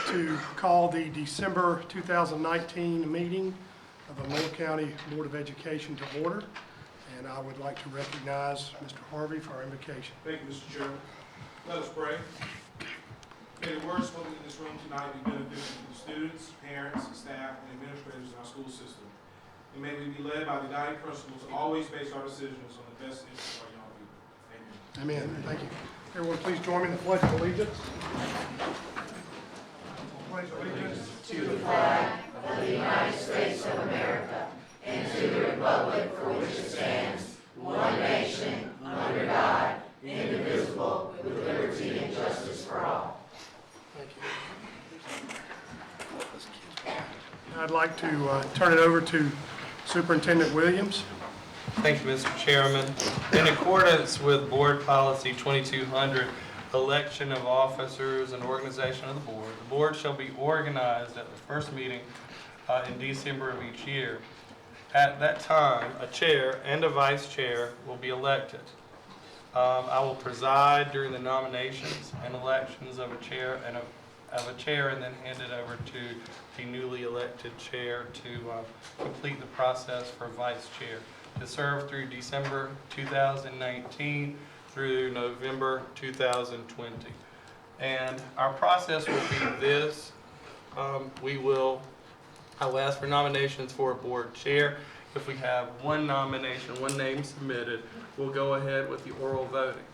to call the December 2019 meeting of the Lenoir County Board of Education to order. And I would like to recognize Mr. Harvey for our invocation. Thank you, Mr. Chairman. Let us pray. May the words spoken in this room tonight be beneficial to the students, parents, staff, and administrators in our school system. And may we be led by the guiding principles to always base our decisions on the best interests of our young people. Amen. Amen. Thank you. Everyone, please join me in the Pledge of Allegiance. Pledge allegiance to the flag of the United States of America and to the republic for which it stands, one nation, under God, indivisible, with liberty and justice for all. Thank you. I'd like to turn it over to Superintendent Williams. Thank you, Mr. Chairman. In accordance with Board Policy 2200, election of officers and organization of the board shall be organized at the first meeting in December of each year. At that time, a chair and a vice chair will be elected. I will preside during the nominations and elections of a chair and then hand it over to the newly elected chair to complete the process for vice chair to serve through December 2019 through November 2020. And our process will be this. I'll ask for nominations for a board chair. If we have one nomination, one name submitted, we'll go ahead with the oral voting.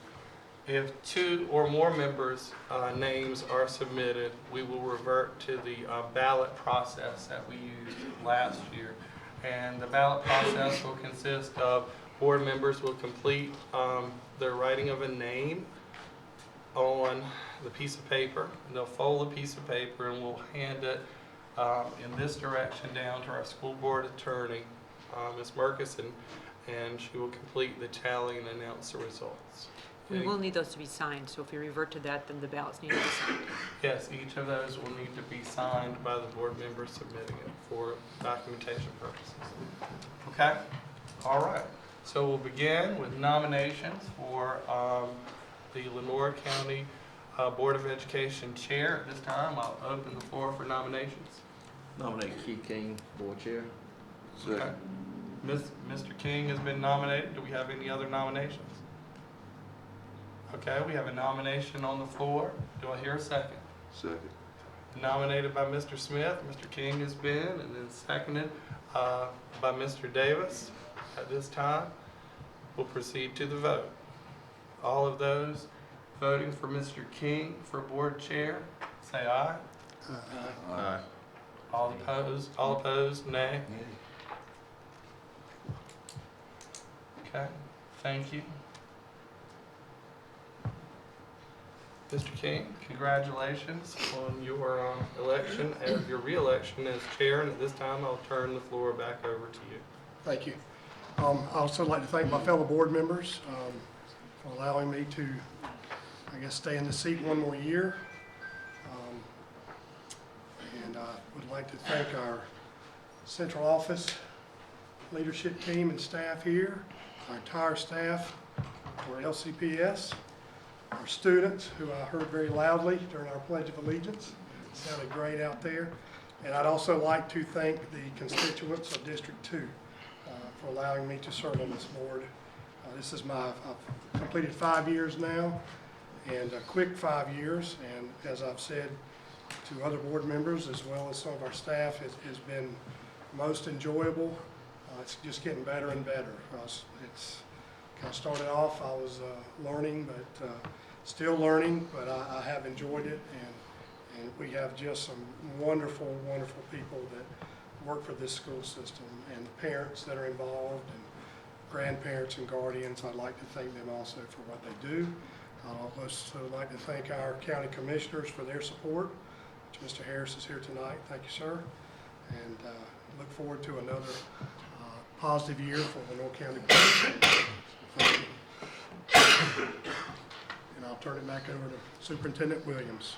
If two or more members' names are submitted, we will revert to the ballot process that we used last year. And the ballot process will consist of board members will complete their writing of a name on the piece of paper. And they'll fold the piece of paper and we'll hand it in this direction down to our school board attorney, Ms. Murkison, and she will complete the tally and announce the results. We will need those to be signed, so if you revert to that, then the ballots need to be signed. Yes, each of those will need to be signed by the board member submitting it for documentation purposes. Okay? All right. So we'll begin with nominations for the Lenoir County Board of Education Chair. At this time, I'll open the floor for nominations. Nominate Keith King, board chair. Okay. Mr. King has been nominated. Do we have any other nominations? Okay, we have a nomination on the floor. Do I hear a second? Second. Nominated by Mr. Smith. Mr. King has been, and then seconded by Mr. Davis. At this time, we'll proceed to the vote. All of those voting for Mr. King for board chair, say aye. Aye. All opposed, nay. Okay, thank you. Mr. King, congratulations on your election and your re-election as chair. And at this time, I'll turn the floor back over to you. Thank you. I'd also like to thank my fellow board members for allowing me to, stay in the seat one more year. And I would like to thank our central office leadership team and staff here, our entire staff for LCPS, our students, who I heard very loudly during our Pledge of Allegiance. It sounded great out there. And I'd also like to thank the constituents of District 2 for allowing me to serve on this board. This is I've completed 5 years now, and a quick 5 years. And as I've said to other board members, as well as some of our staff, has been most enjoyable. It's just getting better and better. It's kind of started off, I was learning, but still learning, but I have enjoyed it, and we have just some wonderful, wonderful people that work for this school system, and the parents that are involved, and grandparents and guardians. I'd like to thank them also for what they do. I'd also like to thank our county commissioners for their support, which Mr. Harris is here tonight. Thank you, sir, and look forward to another positive year for Lenoir County. Thank you. And I'll turn it back over to Superintendent Williams.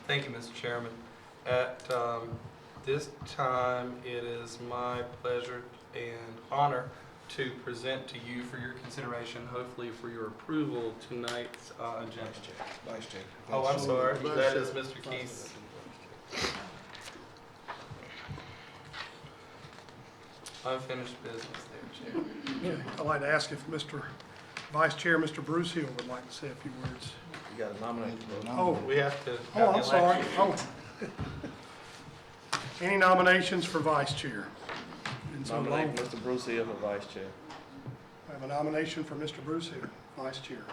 Thank you, Mr. Chairman. At this time, it is my pleasure and honor to present to you for your consideration, hopefully for your approval, tonight's agenda. Vice Chair. Oh, I'm sorry, that is Mr. Keith's. Unfinished business there, Chair. Okay, I'd like to ask if Mr. Vice Chair, Mr. Bruce Hill would like to say a few words. You got to nominate. Oh, We have to. oh, I'm sorry. Oh. Any nominations for Vice Chair? Been so long. Nominate Mr. Bruce Hill for Vice Chair. I have a nomination for Mr. Bruce Hill, Vice Chair.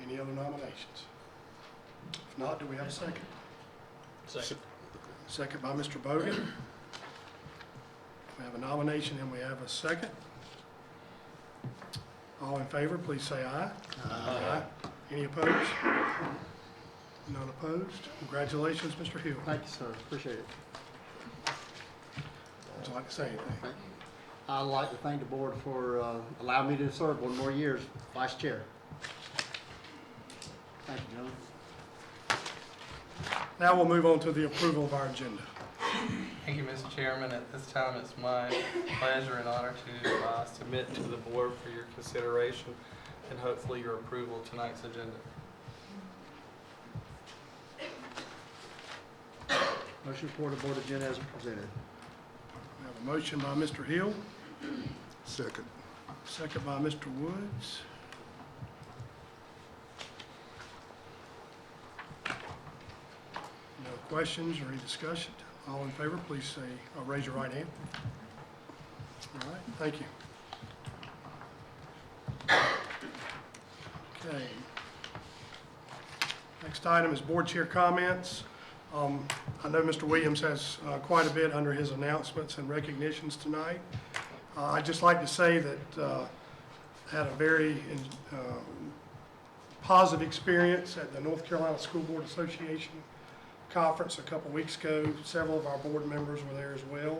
Any other nominations? If not, do we have a second? Second. Second by Mr. Bogan. We have a nomination and we have a second. All in favor, please say aye. Aye. Any opposed? None opposed. Congratulations, Mr. Hill. Thank you, sir. Appreciate it. Would you like to say anything? I'd like to thank the board for allowing me to serve 1 more year as vice chair. Thank you, gentlemen. Now we'll move on to the approval of our agenda. Thank you, Mr. Chairman. At this time, it's my pleasure and honor to submit to the board for your consideration and hopefully your approval of tonight's agenda. Motion for the board agenda as presented. We have a motion by Mr. Hill. Second. Second by Mr. Woods. No questions or any discussion? All in favor, please say, raise your right hand. All right, thank you. Okay. Next item is board chair comments. I know Mr. Williams has quite a bit under his announcements and recognitions tonight. I'd just like to say that I had a very positive experience at the North Carolina School Board Association conference a couple weeks ago. Several of our board members were there as well.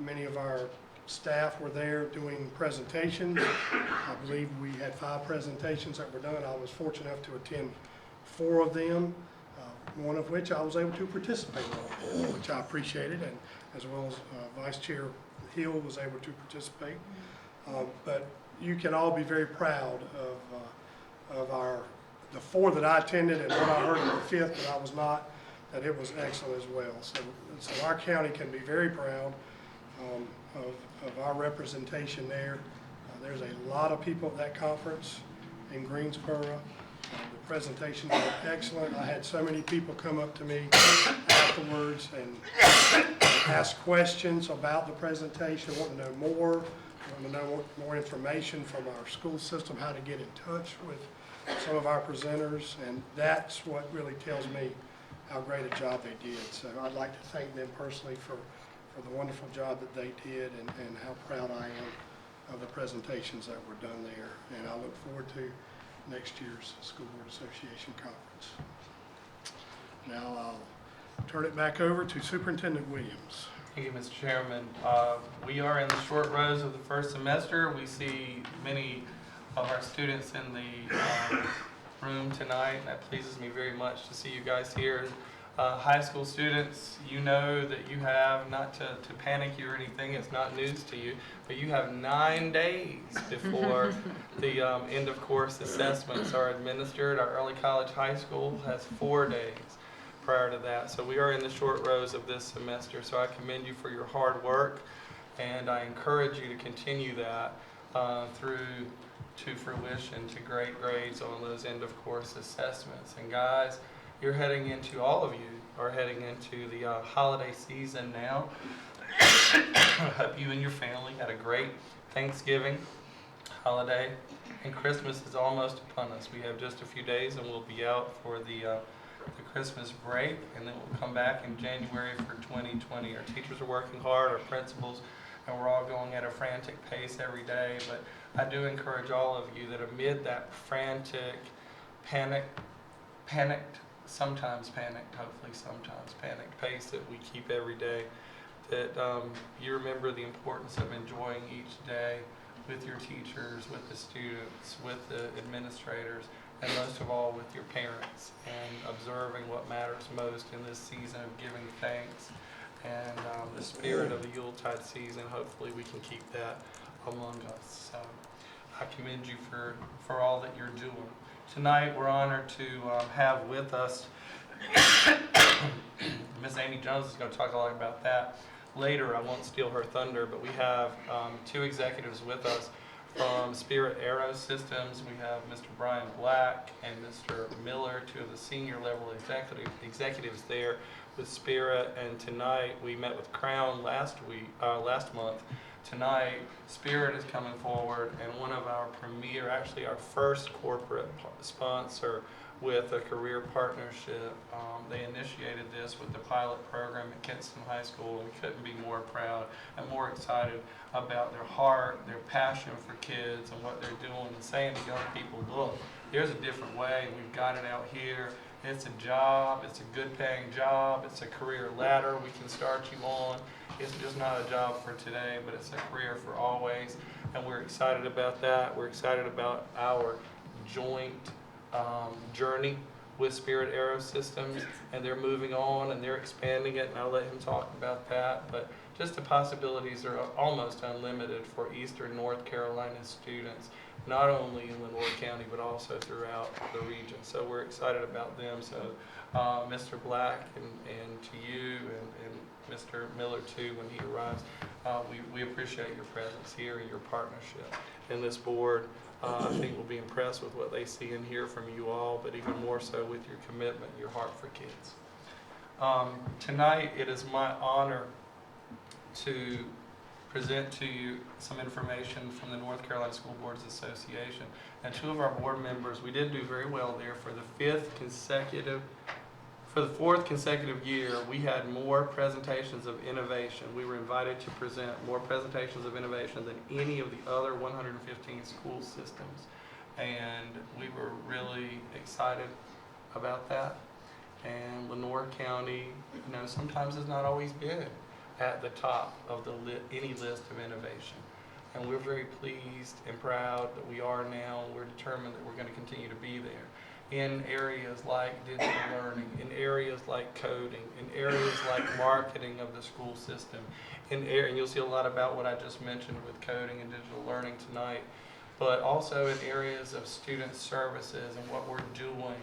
Many of our staff were there doing presentations. I believe we had 5 presentations that were done. I was fortunate enough to attend 4 of them, one of which I was able to participate in, which I appreciated, and as well as Vice Chair Hill was able to participate. But you can all be very proud of the 4 that I attended, and what I heard in the 5th that I was not, that it was excellent as well. So our county can be very proud of our representation there. There's a lot of people at that conference in Greensboro. The presentations were excellent. I had so many people come up to me afterwards and ask questions about the presentation, want to know more, want to know more information from our school system, how to get in touch with some of our presenters, and that's what really tells me how great a job they did. So I'd like to thank them personally for the wonderful job that they did, and how proud I am of the presentations that were done there. And I look forward to next year's School Board Association conference. Now I'll turn it back over to Superintendent Williams. Thank you, Mr. Chairman. We are in the short rows of the first semester. We see many of our students in the room tonight. That pleases me very much to see you guys here. High school students, you know that you have, not to panic you or anything, it's not news to you, but you have 9 days before the end of course assessments are administered. Our early college high school has 4 days prior to that. So we are in the short rows of this semester. So I commend you for your hard work, and I encourage you to continue that through to fruition, to great grades on those end of course assessments. And guys, you're heading into, all of you are heading into the holiday season now. I hope you and your family had a great Thanksgiving holiday, and Christmas is almost upon us. We have just a few days and we'll be out for the Christmas break, and then we'll come back in January for 2020. Our teachers are working hard, our principals, and we're all going at a frantic pace every day. But I do encourage all of you that amid that frantic, sometimes panicked, hopefully sometimes panicked pace that we keep every day, that you remember the importance of enjoying each day with your teachers, with the students, with the administrators, and most of all with your parents, and observing what matters most in this season of giving thanks and the spirit of the Yuletide season. Hopefully we can keep that among us. So I commend you for all that you're doing. Tonight we're honored to have with us Miss Amy Jones is going to talk a lot about that later. I won't steal her thunder, but we have two executives with us from Spirit Aero Systems. We have Mr. Brian Black and Mr. Miller, two of the senior level executives there with Spirit. And tonight we met with Crown last month. Tonight, Spirit is coming forward, and one of our premier, actually our first corporate sponsor with a career partnership. They initiated this with the pilot program at Kingston High School, and we couldn't be more proud and more excited about their heart, their passion for kids, and what they're doing, and saying to young people, look, there's a different way. We've got it out here. It's a job. It's a good paying job. It's a career ladder we can start you on. It's just not a job for today, but it's a career for always, and we're excited about that. We're excited about our joint journey with Spirit Aero Systems, and they're moving on and they're expanding it, and I'll let him talk about that. But just the possibilities are almost unlimited for Eastern North Carolina students, not only in Lenoir County, but also throughout the region. So we're excited about them. So Mr. Black and to you and Mr. Miller too, when he arrives, we appreciate your presence here and your partnership. And this board, I think, will be impressed with what they see and hear from you all, but even more so with your commitment, your heart for kids. Tonight, it is my honor to present to you some information from the North Carolina School Boards Association. And two of our board members, we did do very well there. For the fourth consecutive year, we had more presentations of innovation. We were invited to present more presentations of innovation than any of the other 115 school systems. And we were really excited about that. And Lenoir County, sometimes has not always been at the top of any list of innovation. And we're very pleased and proud that we are now. We're determined that we're going to continue to be there in areas like digital learning, in areas like coding, in areas like marketing of the school system, and you'll see a lot about what I just mentioned with coding and digital learning tonight, but also in areas of student services and what we're doing,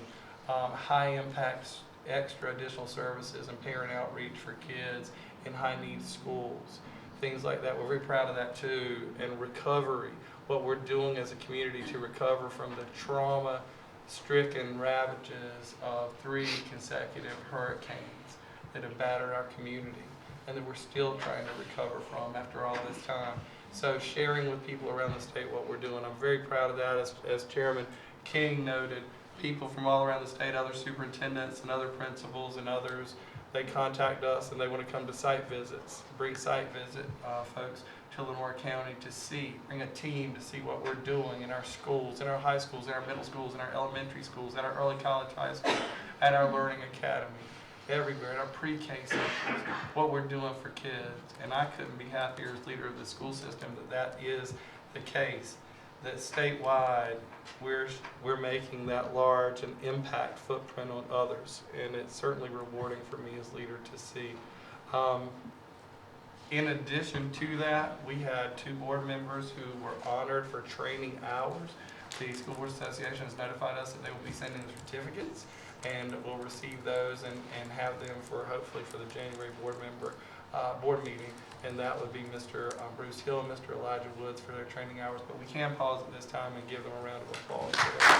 high impact extra additional services and parent outreach for kids in high need schools, things like that. We're very proud of that too. And recovery, what we're doing as a community to recover from the trauma-stricken ravages of 3 consecutive hurricanes that have battered our community and that we're still trying to recover from after all this time. So sharing with people around the state what we're doing, I'm very proud of that. As Chairman King noted, people from all around the state, other superintendents and other principals and others, they contact us and they want to come to site visits, bring site visit folks to Lenoir County to see, bring a team to see what we're doing in our schools, in our high schools, in our middle schools, in our elementary schools, at our early college high school, at our learning academy, everywhere, at our pre-K centers, what we're doing for kids. And I couldn't be happier as leader of the school system that is the case, that statewide we're making that large an impact footprint on others, and it's certainly rewarding for me as leader to see. In addition to that, we had 2 board members who were honored for training hours. The School Board Association has notified us that they will be sending certificates, and we'll receive those and have them hopefully for the January board meeting, and that would be Mr. Bruce Hill and Mr. Elijah Woods for their training hours. But we can pause at this time and give them a round of applause for that.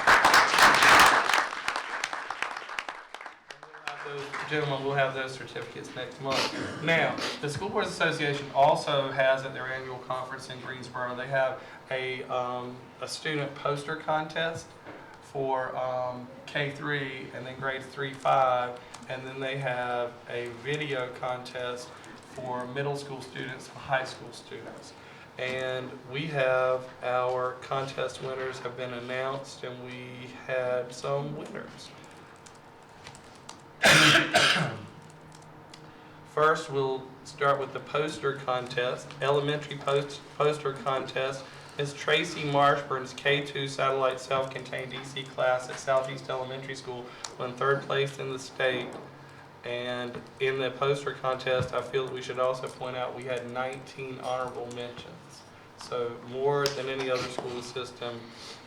Gentlemen, we'll have those certificates next month. Now, the School Boards Association also has at their annual conference in Greensboro, they have a student poster contest for K-3 and then grades 3-5, and then they have a video contest for middle school students and high school students. And we have our contest winners have been announced, and we had some winners. First, we'll start with the poster contest, elementary poster contest. Ms. Tracy Marshburn's K-2 Satellite Self-Contained DC class at Southeast Elementary School won 3rd place in the state. And in the poster contest, I feel that we should also point out we had 19 honorable mentions. So more than any other school system,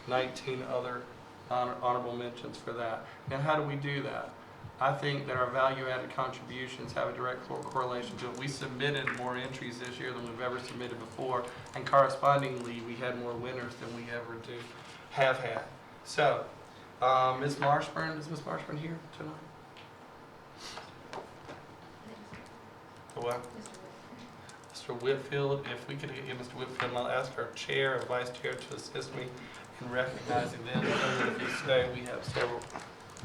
19 other honorable mentions for that. Now, how do we do that? I think that our value-added contributions have a direct correlation to it. We submitted more entries this year than we've ever submitted before, and correspondingly, we had more winners than we ever have had. So, Ms. Marshburn, is Ms. Marshburn here tonight? What? Mr. Whitfield, if we could get Mr. Whitfield, I'll ask our chair or vice chair to assist me in recognizing them. So if you stay, we have several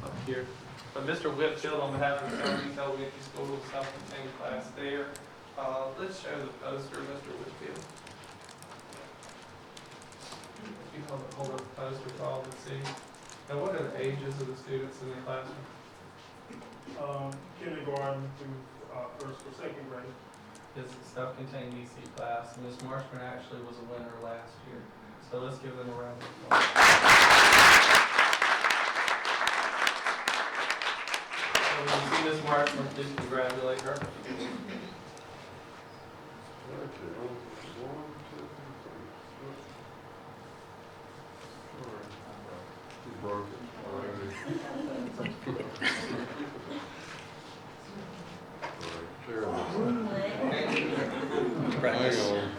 up here. But Mr. Whitfield, on behalf of the Untitled Elementary School, self-contained class there. Let's show the poster, Mr. Whitfield. You hold up the poster for all to see. Now, what are the ages of the students in the classroom? Kindergarten through first or second grade. It's a self-contained EC class. Ms. Marshman actually was a winner last year. So let's give them a round of applause. So when you see Ms. Marshman, please congratulate her. Hang on.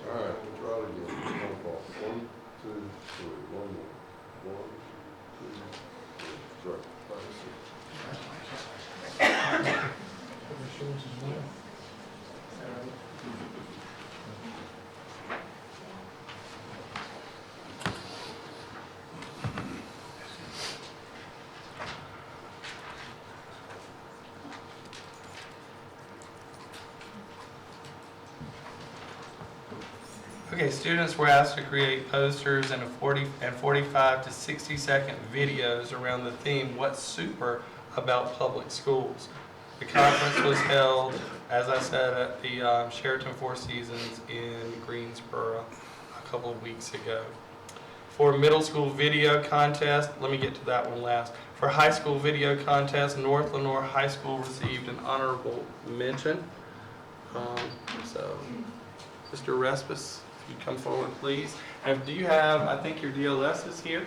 All right, we'll try it again. One, two, three. One more. One, two, three. Okay, students were asked to create posters and 45 to 60-second videos around the theme, What's Super About Public Schools? The conference was held, as I said, at the Sheraton Four Seasons in Greensboro a couple of weeks ago. For middle school video contest, let me get to that one last. For high school video contest, North Lenoir High School received an honorable mention. So, Mr. Respis, if you come forward, please. And do you have, I think your DLS is here.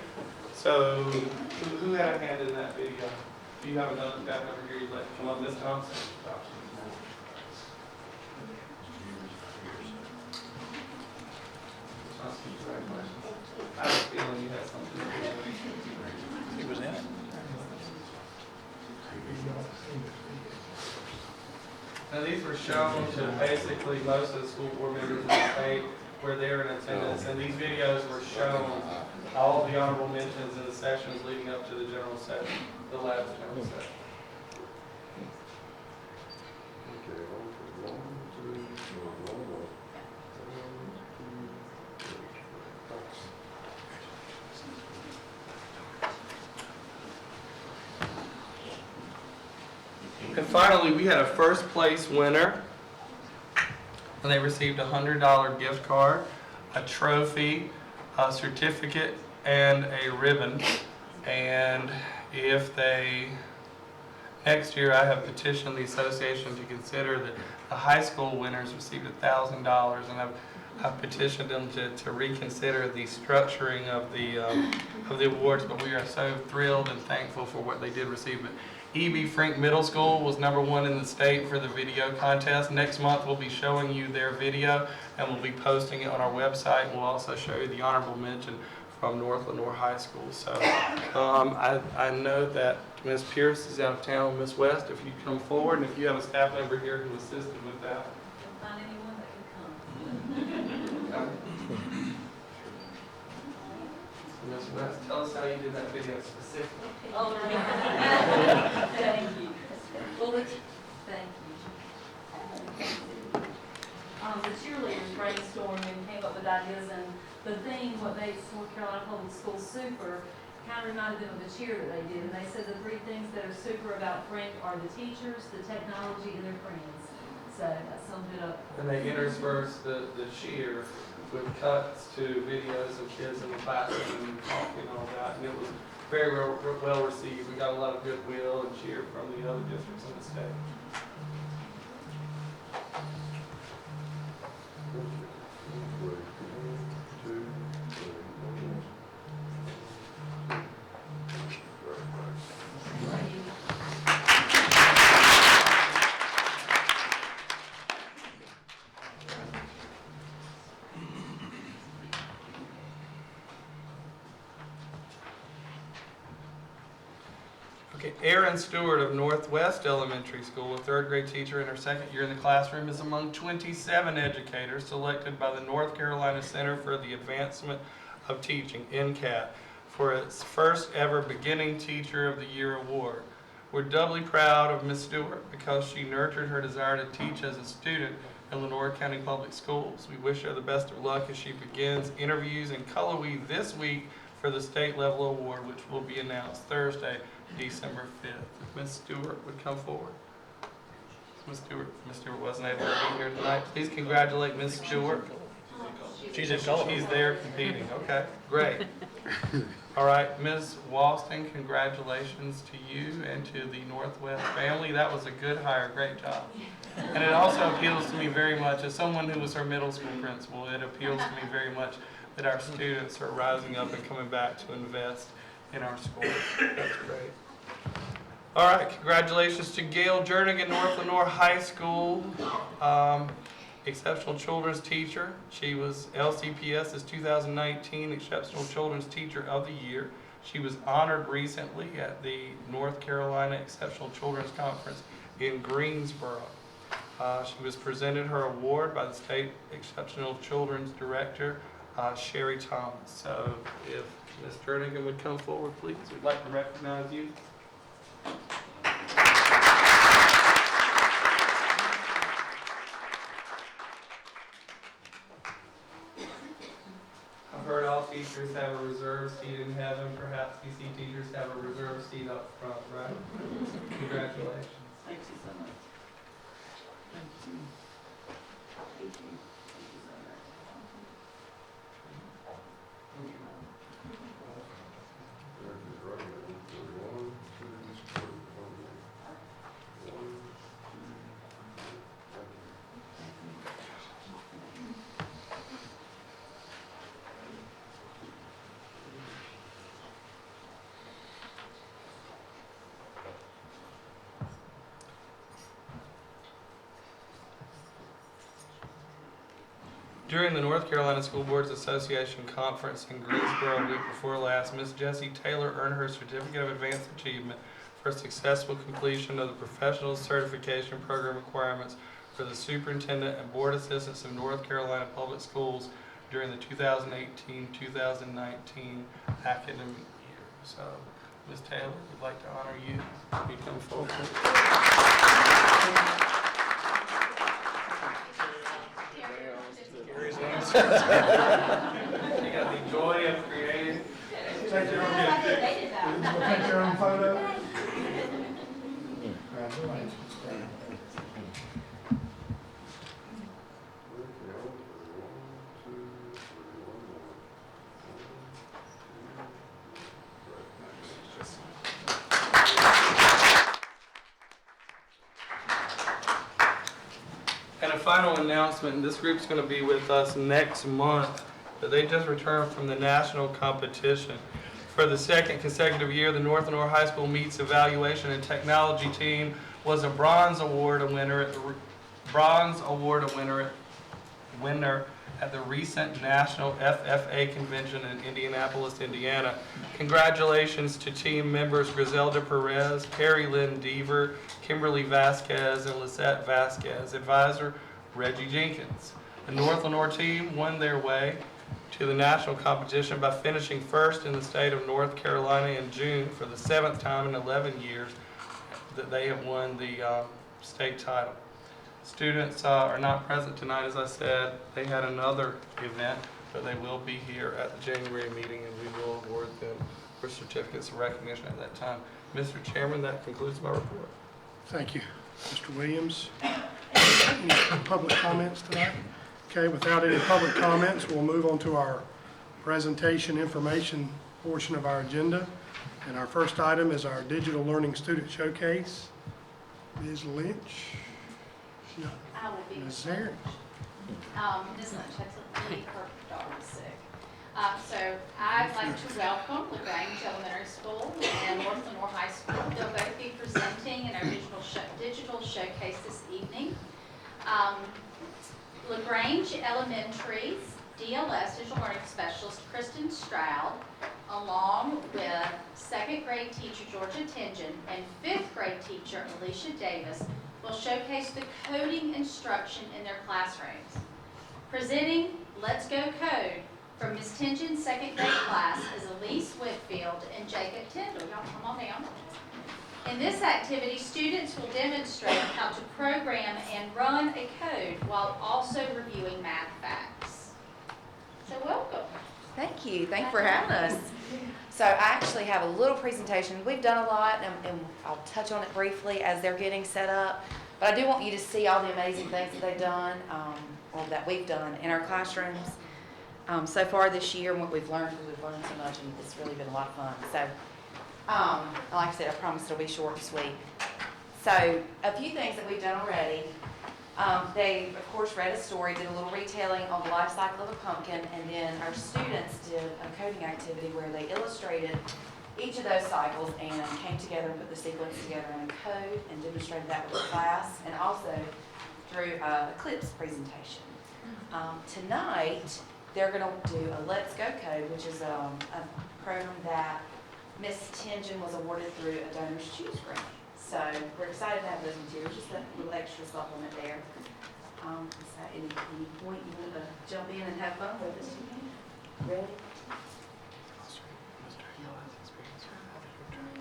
So, who had a hand in that video? Do you have another staff member here you'd like to come up, Ms. Thompson? Congratulations. I have a feeling you had something to do with it. He was in it. Now, these were shown to basically most of the school board members in the state were there in attendance, and these videos were shown all the honorable mentions in the sessions leading up to the general session, the last general session. Okay, one, two, three, one more. And finally, we had a first place winner, and they received a $100 gift card, a trophy, a certificate, and a ribbon. And if they, next year I have petitioned the association to consider that the high school winners received $1,000, and I've petitioned them to reconsider the structuring of the awards, but we are so thrilled and thankful for what they did receive. But E.B. Frank Middle School was #1 in the state for the video contest. Next month we'll be showing you their video, and we'll be posting it on our website. We'll also show you the honorable mention from North Lenoir High School. So I know that Ms. Pierce is out of town. Ms. West, if you come forward, and if you have a staff member here who assisted with that. Find anyone that can come. Ms. West, tell us how you did that video specifically. Oh, thank you. Well, thank you. The cheerleaders brainstormed and came up with ideas, and the theme, what they, North Carolina Public Schools Super, kind of reminded them of the cheer that they did. And they said the 3 things that are super about Frank are the teachers, the technology, and their friends. So that sums it up. And they interspersed the cheer with cuts to videos of kids in the classroom and talking and all that. And it was very well received. We got a lot of goodwill and cheer from the other districts in the state. One, two, three, one more. Okay, Erin Stewart of Northwest Elementary School, a third grade teacher in her second year in the classroom, is among 27 educators selected by the North Carolina Center for the Advancement of Teaching, NCAT, for its first ever Beginning Teacher of the Year award. We're doubly proud of Ms. Stewart because she nurtured her desire to teach as a student in Lenoir County Public Schools. We wish her the best of luck as she begins interviews in Color Weave this week for the state level award, which will be announced Thursday, December 5th. If Ms. Stewart would come forward. Ms. Stewart wasn't able to be here tonight. Please congratulate Ms. Stewart. She's in color. She's there competing. Okay, great. All right, Ms. Walston, congratulations to you and to the Northwest family. That was a good hire. Great job. And it also appeals to me very much, as someone who was her middle school principal, it appeals to me very much that our students are rising up and coming back to invest in our schools. That's great. All right, congratulations to Gail Jernigan, North Lenoir High School, exceptional children's teacher. She was LCPS's 2019 Exceptional Children's Teacher of the Year. She was honored recently at the North Carolina Exceptional Children's Conference in Greensboro. She was presented her award by the State Exceptional Children's Director, Sherry Thomas. So if Ms. Jernigan would come forward, please. We'd like to recognize you. I've heard all teachers have a reserved seat in heaven. Perhaps you see teachers have a reserved seat up front, right? Congratulations. Thank you so much. Thank you. Thank you. Thank you so much. During the North Carolina School Boards Association Conference in Greensboro week before last, Ms. Jessie Taylor earned her Certificate of Advanced Achievement for successful completion of the Professional Certification Program requirements for the Superintendent and Board Assistants of North Carolina Public Schools during the 2018-2019 academic year. So, Ms. Taylor, we'd like to honor you. You come forward. You got the joy of creating. Take your own photo. Congratulations. And a final announcement, this group's going to be with us next month, but they just returned from the national competition. For the second consecutive year, the North Lenoir High School Meets Evaluation and Technology team was a bronze award winner at the recent National FFA Convention in Indianapolis, Indiana. Congratulations to team members Griselda Perez, Carrie Lynn Deaver, Kimberly Vasquez, and Lisette Vasquez. Advisor Reggie Jenkins. The North Lenoir team won their way to the national competition by finishing first in the state of North Carolina in June for the 7th time in 11 years that they have won the state title. Students are not present tonight, as I said. They had another event, but they will be here at the January meeting, and we will award them for certificates of recognition at that time. Mr. Chairman, that concludes my report. Thank you, Mr. Williams. Any public comments tonight? Okay, without any public comments, we'll move on to our presentation information portion of our agenda. And our first item is our Digital Learning Student Showcase. Ms. Lynch? No, I will be. Ms. Zarin? Ms. Lynch had to leave, her daughter was sick. So I'd like to welcome LaGrange Elementary School and North Lenoir High School. They'll both be presenting in our digital showcase this evening. LaGrange Elementary's DLS, Digital Learning Specialist, Kristen Stroud, along with second grade teacher Georgia Tingen and fifth grade teacher Alicia Davis, will showcase the coding instruction in their classrooms. Presenting Let's Go Code from Ms. Tingen's second grade class is Elise Whitfield and Jacob Tyndall. Y'all come on down. In this activity, students will demonstrate how to program and run a code while also reviewing math facts. So welcome. Thank you. Thank you for having us. So I actually have a little presentation. We've done a lot, and I'll touch on it briefly as they're getting set up. But I do want you to see all the amazing things that they've done, or that we've done in our classrooms so far this year, and what we've learned, because we've learned so much, and it's really been a lot of fun. So, like I said, I promise it'll be short and sweet. So a few things that we've done already. They, of course, read a story, did a little retailing on the life cycle of a pumpkin, and then our students did a coding activity where they illustrated each of those cycles and came together and put the sequence together in a code and demonstrated that with the class, and also through a CLIPS presentation. Tonight, they're going to do a Let's Go Code, which is a program that Ms. Tingen was awarded through a Donors Choose grant. So we're excited to have those materials, just a little extra supplement there. So any point you want to jump in and have fun with us, you can. Ready?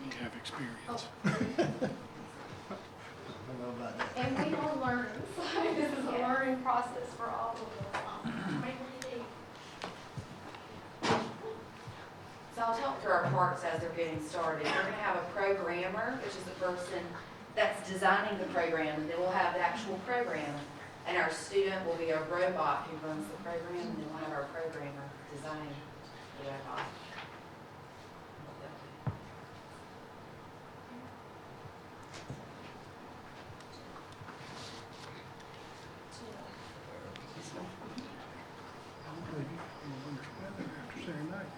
You have experience. I don't know about that. And we are learning, so this is a learning process for all of us. So I'll talk through our parts as they're getting started. We're going to have a programmer, which is the person that's designing the program, and then we'll have the actual program. And our student will be a robot who runs the program, and then we'll have our programmer design the robot. After Saturday night.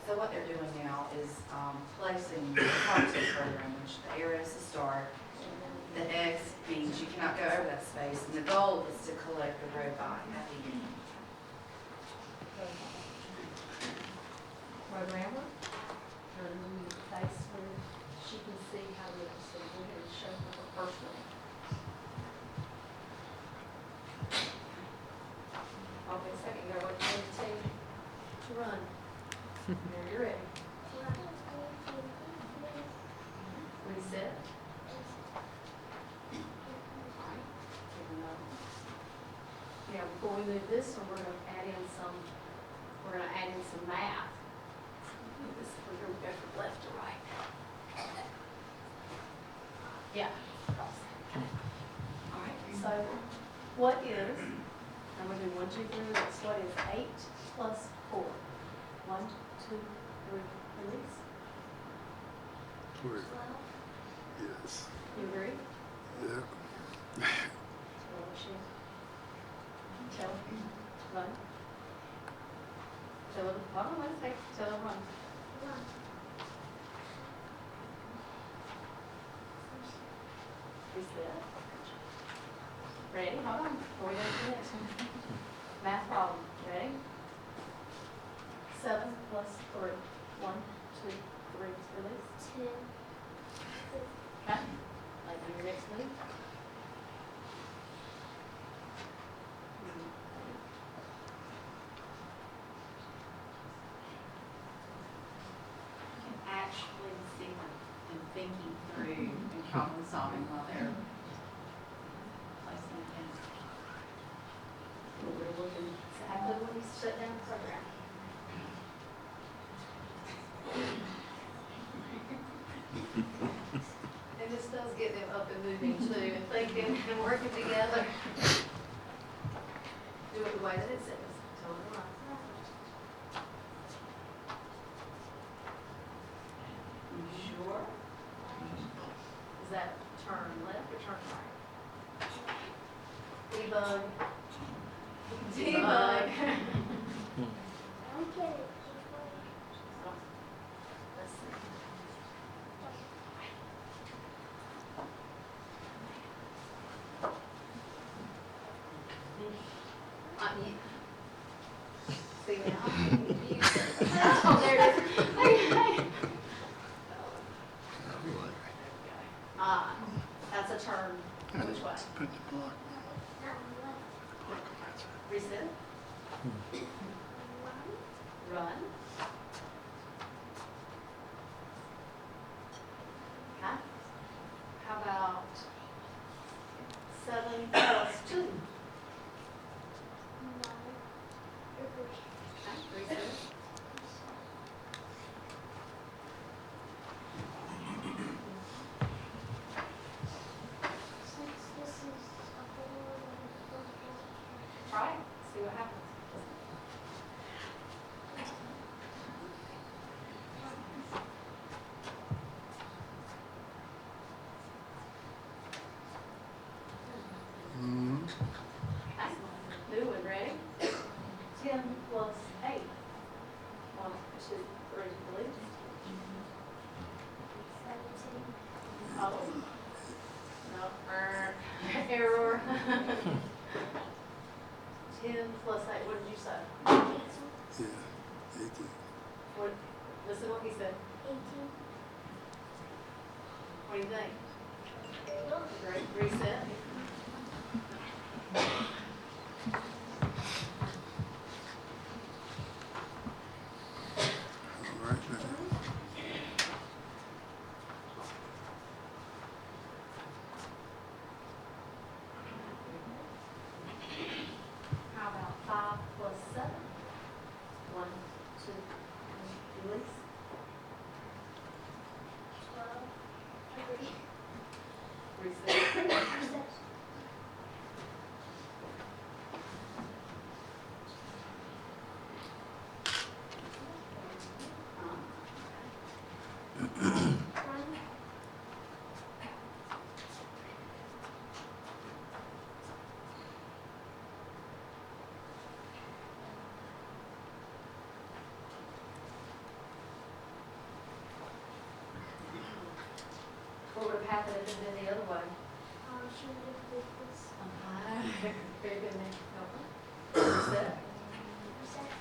So what they're doing now is placing the content program, which the arrow is the start. The X means you cannot go over that space, and the goal is to collect the robot at the end. Programmer, her new place where she can see how to, so we're going to show her the first one. Okay, second, you got what you need to take to run. There, you're ready. Reset. Now, before we move this one, we're going to add in some math. We're going to go from left to right. Yeah. All right, so what is, I'm going to do 1, 2, 3, release. What is 8 plus 4? 1, 2, 3, release. Yes. You agree? Yeah. Tell her, run. Tell her, hold on, let's take, tell her run. Reset. Ready? Hold on, before we go to the next one. Math problem, ready? 7 plus 3. 1, 2, 3, release. 10. Okay, like your next move. Actually see them and thinking through and problem solving while they're placing it in. We're looking exactly when you shut down the program. moving to and thinking and working together. Do it the way that it says. Tell it right. You sure? Is that turn left or turn right? Debug. Debug. Okay. Let's see. See now? Oh, there it is. Okay. That's a turn. Which way? Put the block. Reset. Run. Okay. How about 7 plus 2? Okay, reset. Try it, see what happens. Mhm. Okay, new one, ready? 10 plus 8. 1, 2, 3, release. Oh. No, error. 10 plus 8, what did you say? Yeah, 18. What, listen what he said. 18. What do you think? Great, reset. All right, now. How about 5 plus 7? 1, 2, release. 12. Agree. Reset. Reset. Run. What would have happened if it had been the other way? She would have did this. Very good, Nick. Reset. Reset.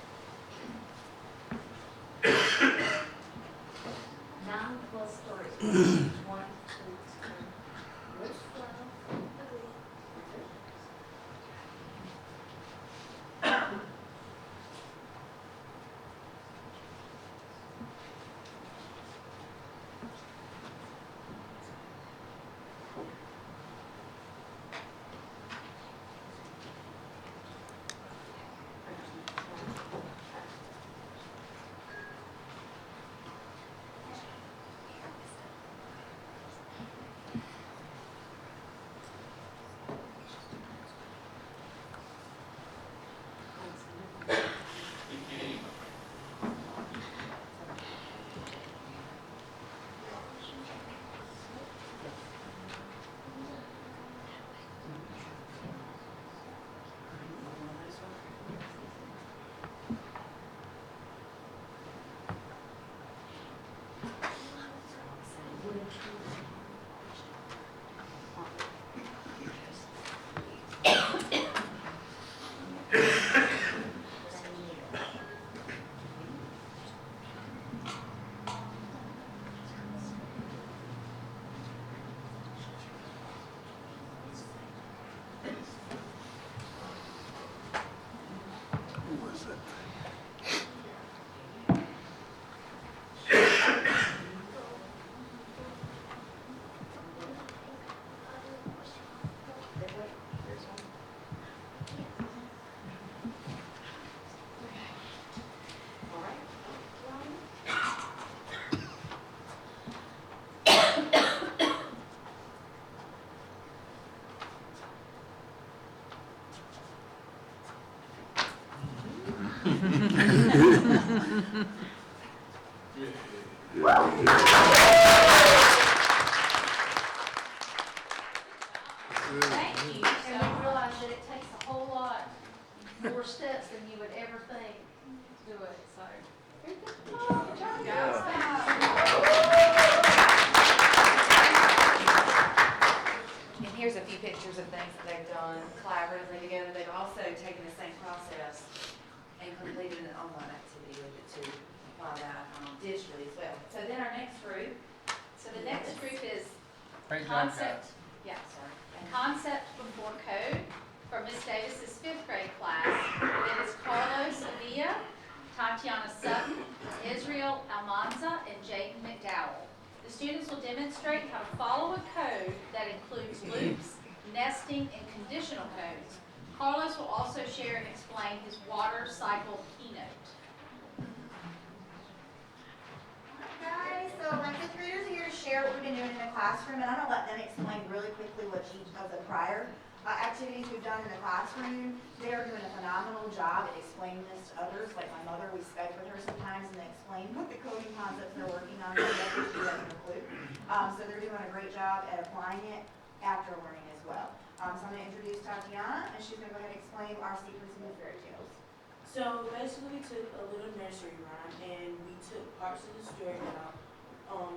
9 plus 3. 1, 2, 3. Release. 12. Agree. Thank you. And we realize that it takes a whole lot more steps than you would ever think to do it, so. Good job, guys. And here's a few pictures of things that they've done collaboratively together. They've also taken the same process and completed an online activity with it to apply that digitally as well. So then our next group. So the next group is Great job, guys. concept, yeah, sorry. Concept before code for Miss Davis's 5th grade class. It is Carlos Avilla, Tatiana Sutton, Israel Almanza, and Jaden McDowell. The students will demonstrate how to follow a code that includes loops, nesting, and conditional codes. Carlos will also share and explain his water cycle keynote. Guys, so my 5th graders are here to share what we've been doing in the classroom, and I'm gonna let them explain really quickly what each of the prior activities we've done in the classroom. They are doing a phenomenal job at explaining this to others, like my mother, we Skype with her sometimes and they explain what the coding concepts they're working on, so she doesn't have a clue. So they're doing a great job at applying it after learning as well. So I'm gonna introduce Tatiana, and she's gonna go ahead and explain our secrets and the fairy tales. So basically we took a little nursery rhyme and we took parts of the story out,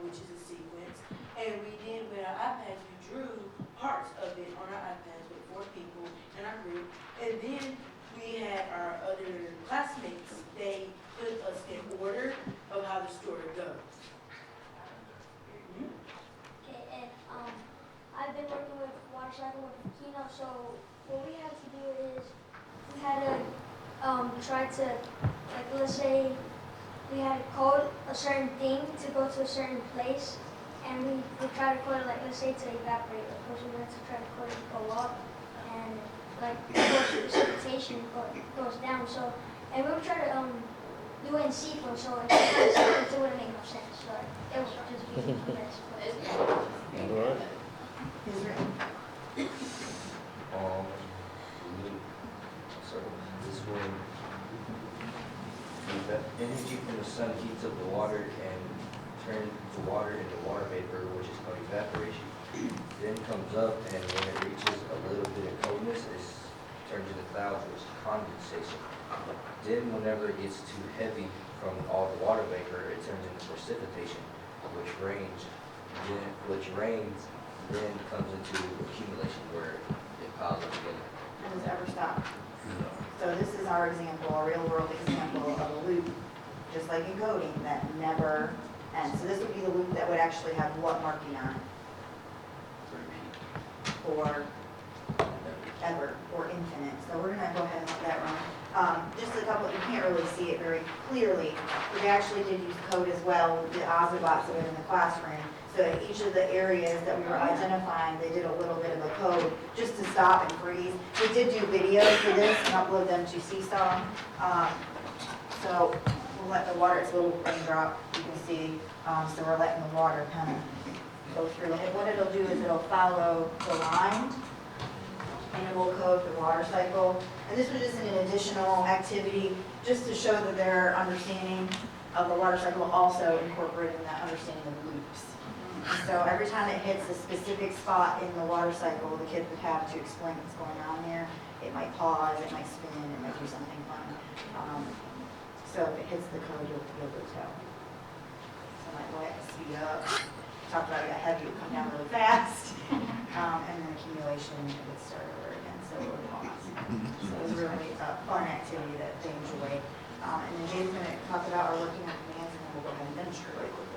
which is a sequence, and we did with our iPads, we drew parts of it on our iPads with 4 people in our group, and then we had our other classmates, they put us in order of how the story goes. Okay, and I've been working with water cycle with Kino, so what we had to do is we had to try to, like, let's say we had to code a certain thing to go to a certain place, and we try to code it, like, let's say to evaporate, of course we had to try to code it to go up, and like, of course precipitation goes down, so, and we would try to do it in sequence, so if it was sequence, it wouldn't make no sense, so it was just the best. Alright. This one, the energy from the sun heats up the water and turns the water into water vapor, which is called evaporation. Then comes up, and when it reaches a little bit of coldness, it turns into clouds, which is condensation. Then whenever it gets too heavy from all the water vapor, it turns into precipitation, which rains. Then comes into accumulation, where it piles up together. And does it ever stop? So this is our example, a real world example of a loop, just like in coding, that never ends. So this would be the loop that would actually have what marking on it? Or ever, or infinite. So we're gonna go ahead and let that run. Just a couple, you can't really see it very clearly. We actually did use code as well, with the Ozobots that are in the classroom. So at each of the areas that we were identifying, they did a little bit of a code just to stop and freeze. We did do videos for this and upload them to Seesaw. So we'll let the water, it's a little raindrop, you can see. So we're letting the water kind of go through. And what it'll do is it'll follow the line, and it will code the water cycle. And this was just an additional activity just to show that their understanding of the water cycle also incorporating that understanding of loops. So every time it hits a specific spot in the water cycle, the kid would have to explain what's going on there. It might pause, it might spin, it might do something fun. So if it hits the code, you'll be able to tell. So I might go ahead and speed up. Talk about it got heavy, it would come down really fast. And then accumulation, it would start over again, so it would pause. So it was really a fun activity that they enjoyed. And then Jay's gonna talk about our working on commands, and then we'll go ahead and demonstrate really quickly.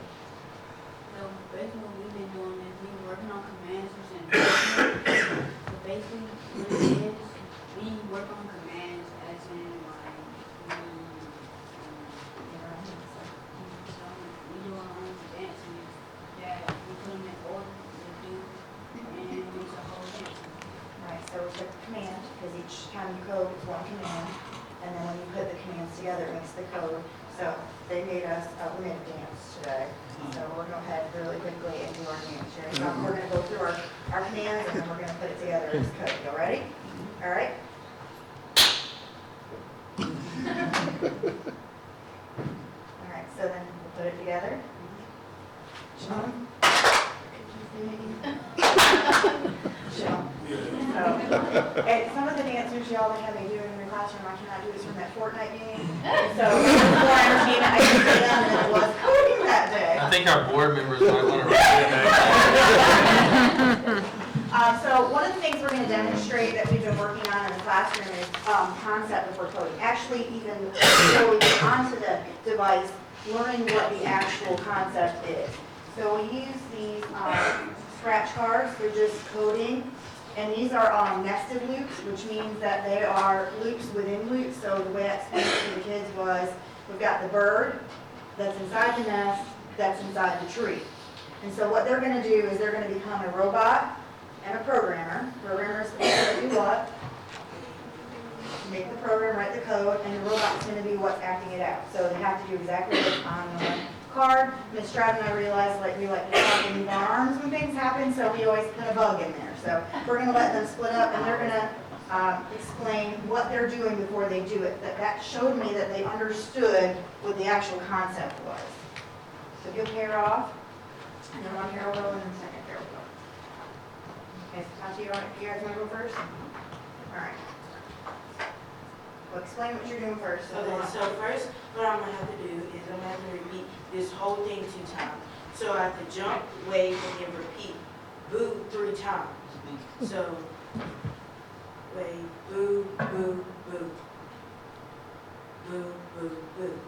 So basically what we've been doing is we've been working on commands and so basically what it is, we work on commands as in like so we do our own dances that we put them in order to do, and it's a whole dance. Right, so we took the command, because each time you code, it's one command, and then when you put the commands together, it makes the code. So they made us a limit dance today. So we'll go ahead really quickly and do our dance here. So we're gonna go through our commands, and then we're gonna put it together as code. You ready? All right? together. John? John. And some of the dancers y'all would have me do in your classroom, I cannot do this from that Fortnite game. So, before I understand it, I can see them than it was coding that day. I think our board members might want to review that. So one of the things we're going to demonstrate that we've been working on in the classroom is concept before coding. Actually, even before we get onto the device, learning what the actual concept is. So we use these scratch cards. They're just coding. And these are nested loops, which means that they are loops within loops. So the way I explained it to the kids was, we've got the bird that's inside the nest, that's inside the tree. And so what they're going to do is they're going to become a robot and a programmer. Programmer is supposed to do what? Make the program, write the code, and the robot's going to be what's acting it out. So they have to do exactly what's on the card. Ms. Stroud and I realized we like to talk in arms when things happen, so we always put a bug in there. So we're going to let them split up, and they're going to explain what they're doing before they do it. That showed me that they understood what the actual concept was. So if you'll pair off, and then one pair will go, and then the second pair will go. Okay, so Tati, you guys want to go first? All right. Well, explain what you're doing first. Okay, so first, what I'm gonna have to do is I'm gonna have to repeat this whole thing 2 times. So I have to jump, wave, and then repeat. Boo 3 times. So, wave, boo, boo, boo. Boo, boo, boo.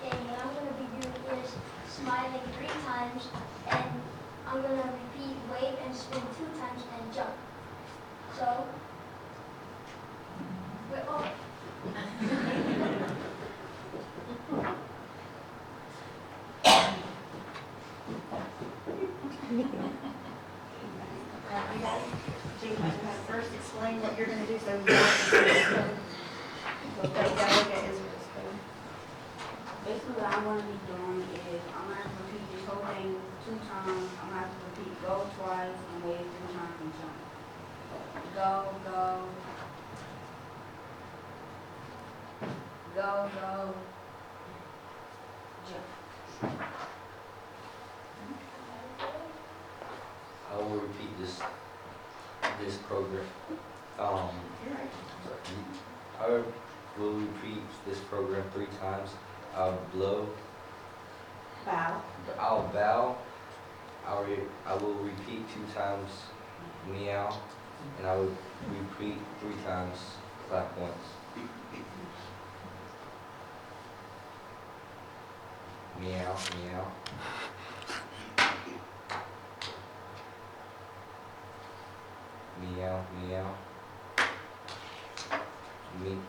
Okay, what I'm going to be doing is smiling 3 times, and I'm going to repeat wave and spin 2 times and jump. So, wait, oh. First, explain what you're going to do so you know. Basically, what I'm gonna be doing is I'm gonna have to repeat this whole thing 2 times. I'm gonna have to repeat go twice and wave 3 times and jump. Go, go. Go, go. Jump. I will repeat this program. I will repeat this program 3 times. I'll blow. Bow. I'll bow. I will repeat 2 times meow, and I will repeat 3 times clap once. Meow, meow. Meow, meow. Meow,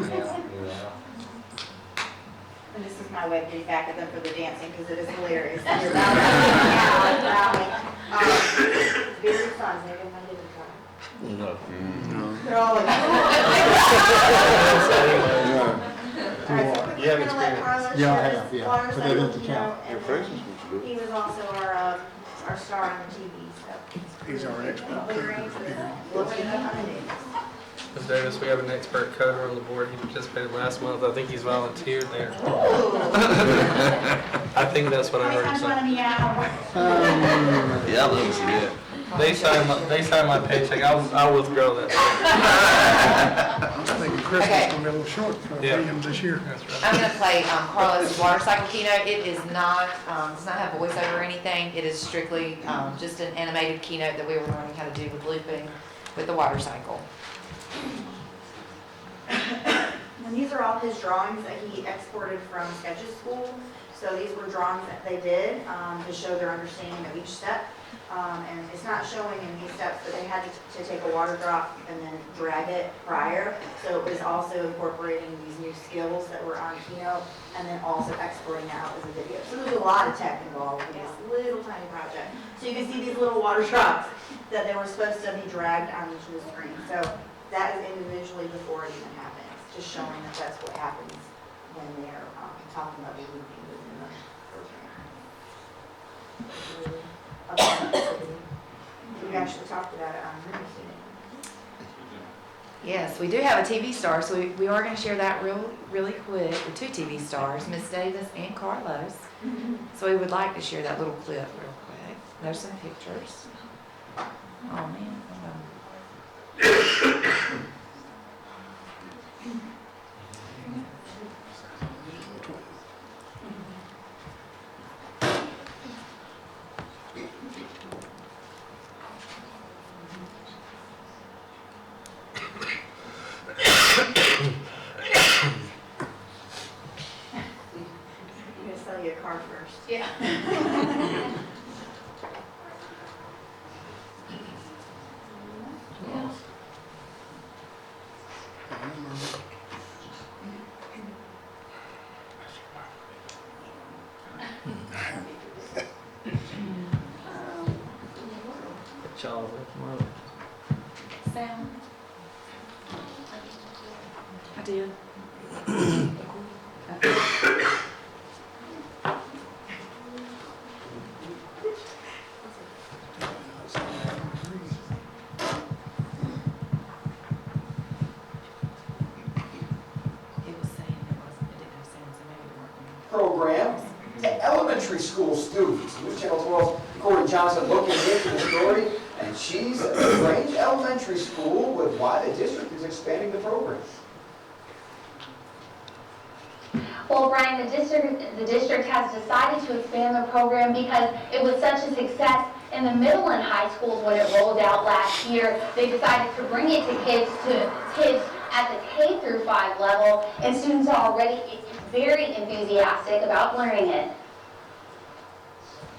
meow. And this is my way of getting back at them for the dancing because it is hilarious. You're bowing, bowing. Very fun. Maybe if I didn't try. No. They're all like, all right, so You have we're gonna let experience. Carlos Yeah, I share have, his yeah. water Put that cycle, into count. Your and face then is what you do. he was also our star on the TV, so. He's our expert. Blue Rays is looking up on the news. Ms. Davis, we have an expert coder on the board. He participated last month. I think he's volunteered there. I think that's what I How heard many him times say. you want to meow? Yeah, I'd love to see that. They signed my paycheck. I'll withdraw that. I was thinking Christmas Okay. gonna be a little short for Yeah. him this year. That's right. I'm gonna play Carlos' water cycle keynote. It is not, does not have voiceover or anything. It is strictly just an animated keynote that we were learning how to do with looping with the water cycle. And these are all his drawings that he exported from Sketches School. So these were drawings that they did to show their understanding of each step. And it's not showing in these steps, but they had to take a water drop and then drag it prior. So it was also incorporating these new skills that were on Keynote and then also exporting that out as a video. So there's a lot of tech involved in this little tiny project. So you can see these little water drops that they were supposed to be dragged on each of the screens. So that is individually before it even happens, just showing that that's what happens when they're talking about the looping within the program. We've actually talked about it on Wednesday. Yes, we do have a TV star, so we are going to share that really quick with two TV stars, Miss Davis and Carlos. So we would like to share that little clip real quick. There's some pictures. Oh man, hold on. You're gonna sell you a car first. Yeah. Charles, that's Sound. I did. Program to elementary school students. News Channel 12's Corey Johnson looking into the story, and she's at Grange Elementary School with why the district is expanding the program. Well, Brian, the district has decided to expand the program because it was such a success in the middle and high schools when it rolled out last year. They decided to bring it to kids at the K through 5 level, and students are already very enthusiastic about learning it.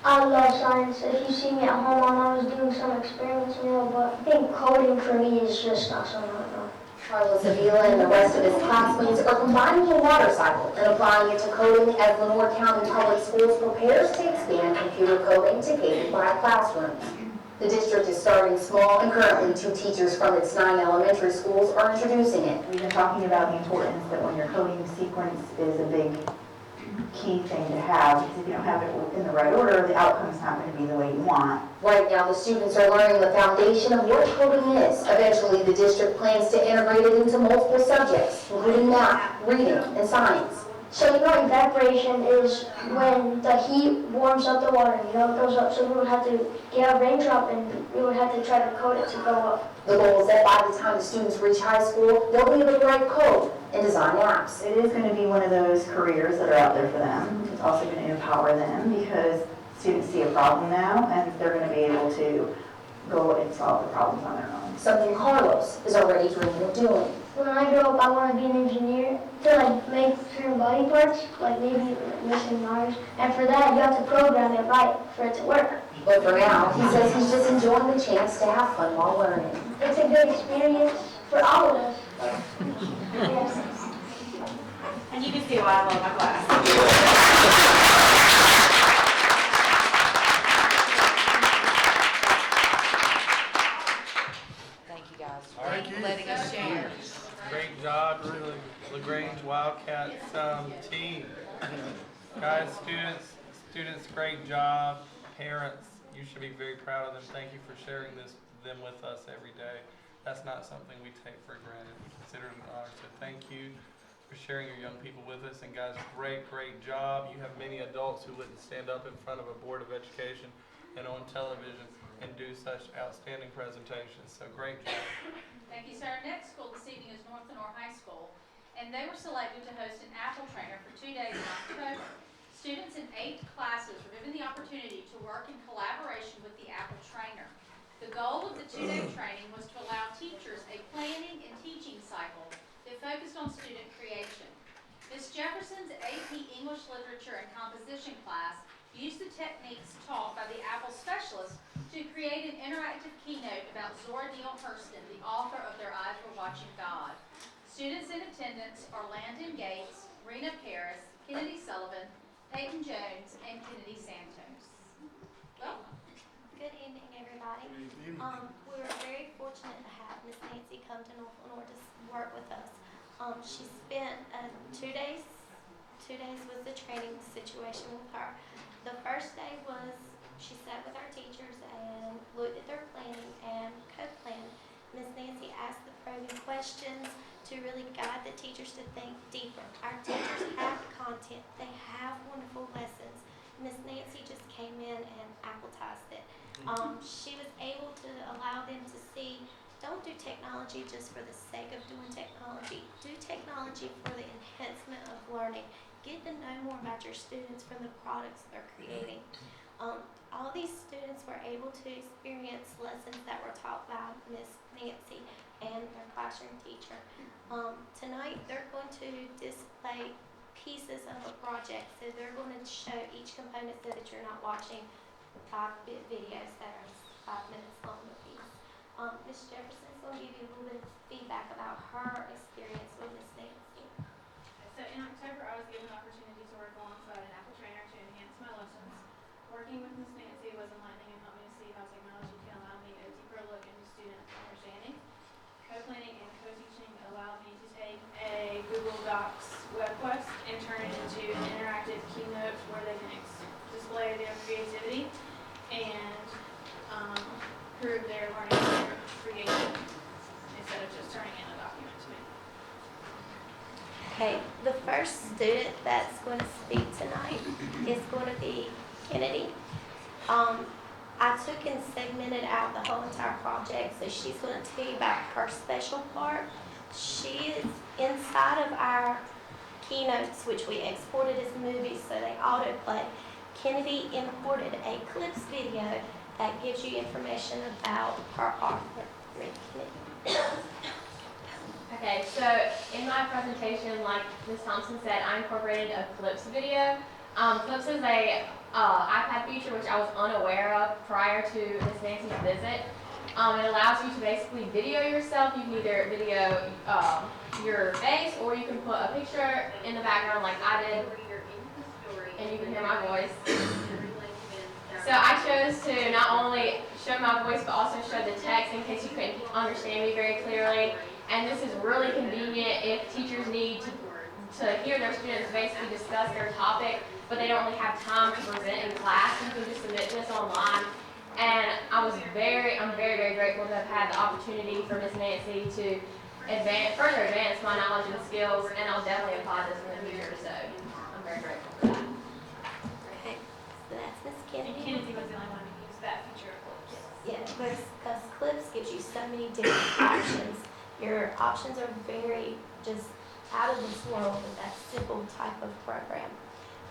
I love science. If you see me at home, I'm always doing some experiments, but I think coding for me is just not something I know. Carlos Avila and the rest of his classmates are combining the water cycle and applying it to coding as Lenoir County Public Schools prepares to expand computer coding to K-5 classrooms. The district is starting small, and currently 2 teachers from its 9 elementary schools are introducing it. We've been talking about the importance that when you're coding sequence is a big key thing to have, because if you don't have it in the right order, the outcome's not going to be the way you want. Right now, the students are learning the foundation of what coding is. Eventually, the district plans to integrate it into multiple subjects, including math, reading, and science. So evaporation is when the heat warms up the water, it goes up. So we would have to get a raindrop and we would have to try to code it to go up. The goal is that by the time the students reach high school, they'll be able to write code and design apps. It is going to be one of those careers that are out there for them. It's also going to empower them because students see a problem now and they're going to be able to go and solve the problems on their own. Something Carlos is already dreaming of doing. When I grow up, I want to be an engineer to make certain body parts, maybe missing wires. And for that, you have to program it right for it to work. But for now, he says he's just enjoying the chance to have fun while learning. It's a good experience for all of us. Yes. And you can see why I love my class. Thank you guys Thank you. for letting us share. great job, really, LaGrange Wildcats team. Guys, students, great job. Parents, you should be very proud of them. Thank you for sharing them with us every day. That's not something we take for granted. We consider it an honor. So thank you for sharing your young people with us. And guys, great job. You have many adults who wouldn't stand up in front of a Board of Education and on television and do such outstanding presentations. So great job. Thank you, sir. Our next school this evening is North Lenoir High School, and they were selected to host an Apple Trainer for 2 days in October. Students in 8 classes were given the opportunity to work in collaboration with the Apple Trainer. The goal of the 2-day training was to allow teachers a planning and teaching cycle that focused on student creation. Ms. Jefferson's AP English Literature and Composition class used the techniques taught by the Apple specialist to create an interactive keynote about Zora Neale Hurston, the author of Their Eyes Were Watching God. Students in attendance are Landon Gates, Rena Paris, Kennedy Sullivan, Peyton Jones, and Kennedy Santos. Welcome. Good evening, everybody. We were very fortunate to have Miss Nancy come to North Lenoir to work with us. She spent 2 days with the training situation with her. The first day was she sat with our teachers and looked at their planning and code plan. Ms. Nancy asked the probing questions to really guide the teachers to think deeper. Our teachers have the content. They have wonderful lessons. Ms. Nancy just came in and appetized it. She was able to allow them to see, don't do technology just for the sake of doing technology. Do technology for the enhancement of learning. Get to know more about your students from the products they're creating. All these students were able to experience lessons that were taught by Ms. Nancy and their classroom teacher. Tonight, they're going to display pieces of a project. So they're going to show each component so that you're not watching 5-bit videos that are 5 minutes long a piece. Ms. Jefferson's going to give you a little bit of feedback about her experience with Ms. Nancy. So in October, I was given the opportunity to work alongside an Apple trainer to enhance my lessons. Working with Ms. Nancy was enlightening and helped me to see how technology can allow me a deeper look into student understanding. Co-planning and co-teaching allowed me to take a Google Docs web quest and turn it into an interactive keynote where they can display their creativity and prove their learning through creation instead of just turning in a document to me. Okay, the first student that's going to speak tonight is going to be Kennedy. I took and segmented out the whole entire project, so she's going to tell you about her special part. She is inside of our keynotes, which we exported as movies, so they autoplay. Kennedy imported a clips video that gives you information about her author. Okay, so in my presentation, like Ms. Thompson said, I incorporated a clips video. Clips is a iPad feature which I was unaware of prior to Ms. Nancy's visit. It allows you to basically video yourself. You can either video your face, or you can put a picture in the background like I did, and you can hear my voice. So I chose to not only show my voice, but also show the text in case you couldn't understand me very clearly. And this is really convenient if teachers need to hear their students basically discuss their topic, but they don't really have time to present in class. You can just submit this online. And I'm very, very grateful to have had the opportunity for Ms. Nancy to further advance my knowledge and skills, and I'll definitely apply this in the future, so I'm very grateful for that. Okay, so that's Ms. Kennedy. And Kennedy was the only one who used that feature of clips. Yeah, because clips gives you so many different options. Your options are very just out of this world with that simple type of program.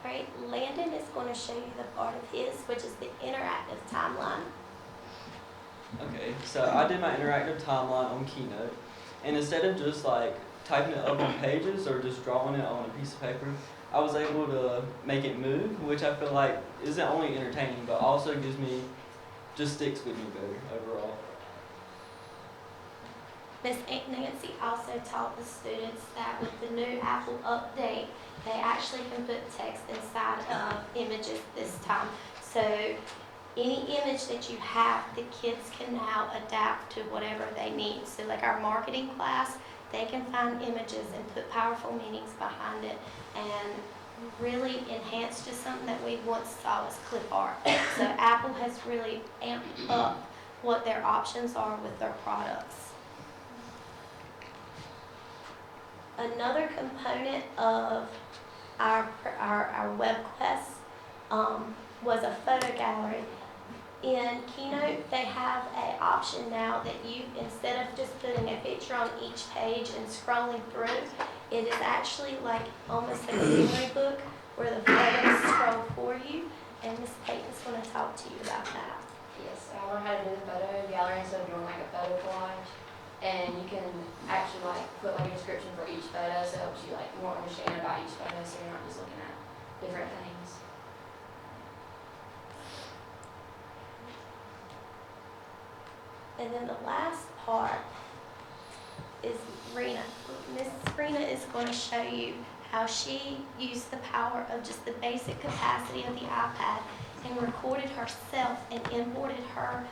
All right, Landon is going to show you the part of his, which is the interactive timeline. Okay, so I did my interactive timeline on Keynote, and instead of just like typing it up on pages or just drawing it on a piece of paper, I was able to make it move, which I feel like isn't only entertaining, but also gives me, just sticks with me better overall. Ms. Nancy also taught the students that with the new Apple update, they actually can put text inside of images this time. So any image that you have, the kids can now adapt to whatever they need. So like our marketing class, they can find images and put powerful meanings behind it and really enhance just something that we once saw as clip art. So Apple has really amped up what their options are with their products. Another component of our web quest was a photo gallery. In Keynote, they have an option now that you, instead of just putting a picture on each page and scrolling through, it is actually like almost like a memory book where the photos scroll for you. And Ms. Payton's going to talk to you about that. Yes, I learned how to do the photo gallery instead of doing like a photo collage. And you can actually like put like a description for each photo, so it helps you like more understand about each photo, so you're not just looking at different things. And then the last part is Rena. Miss Rena is going to show you how she used the power of just the basic capacity of the iPad and recorded herself and imported her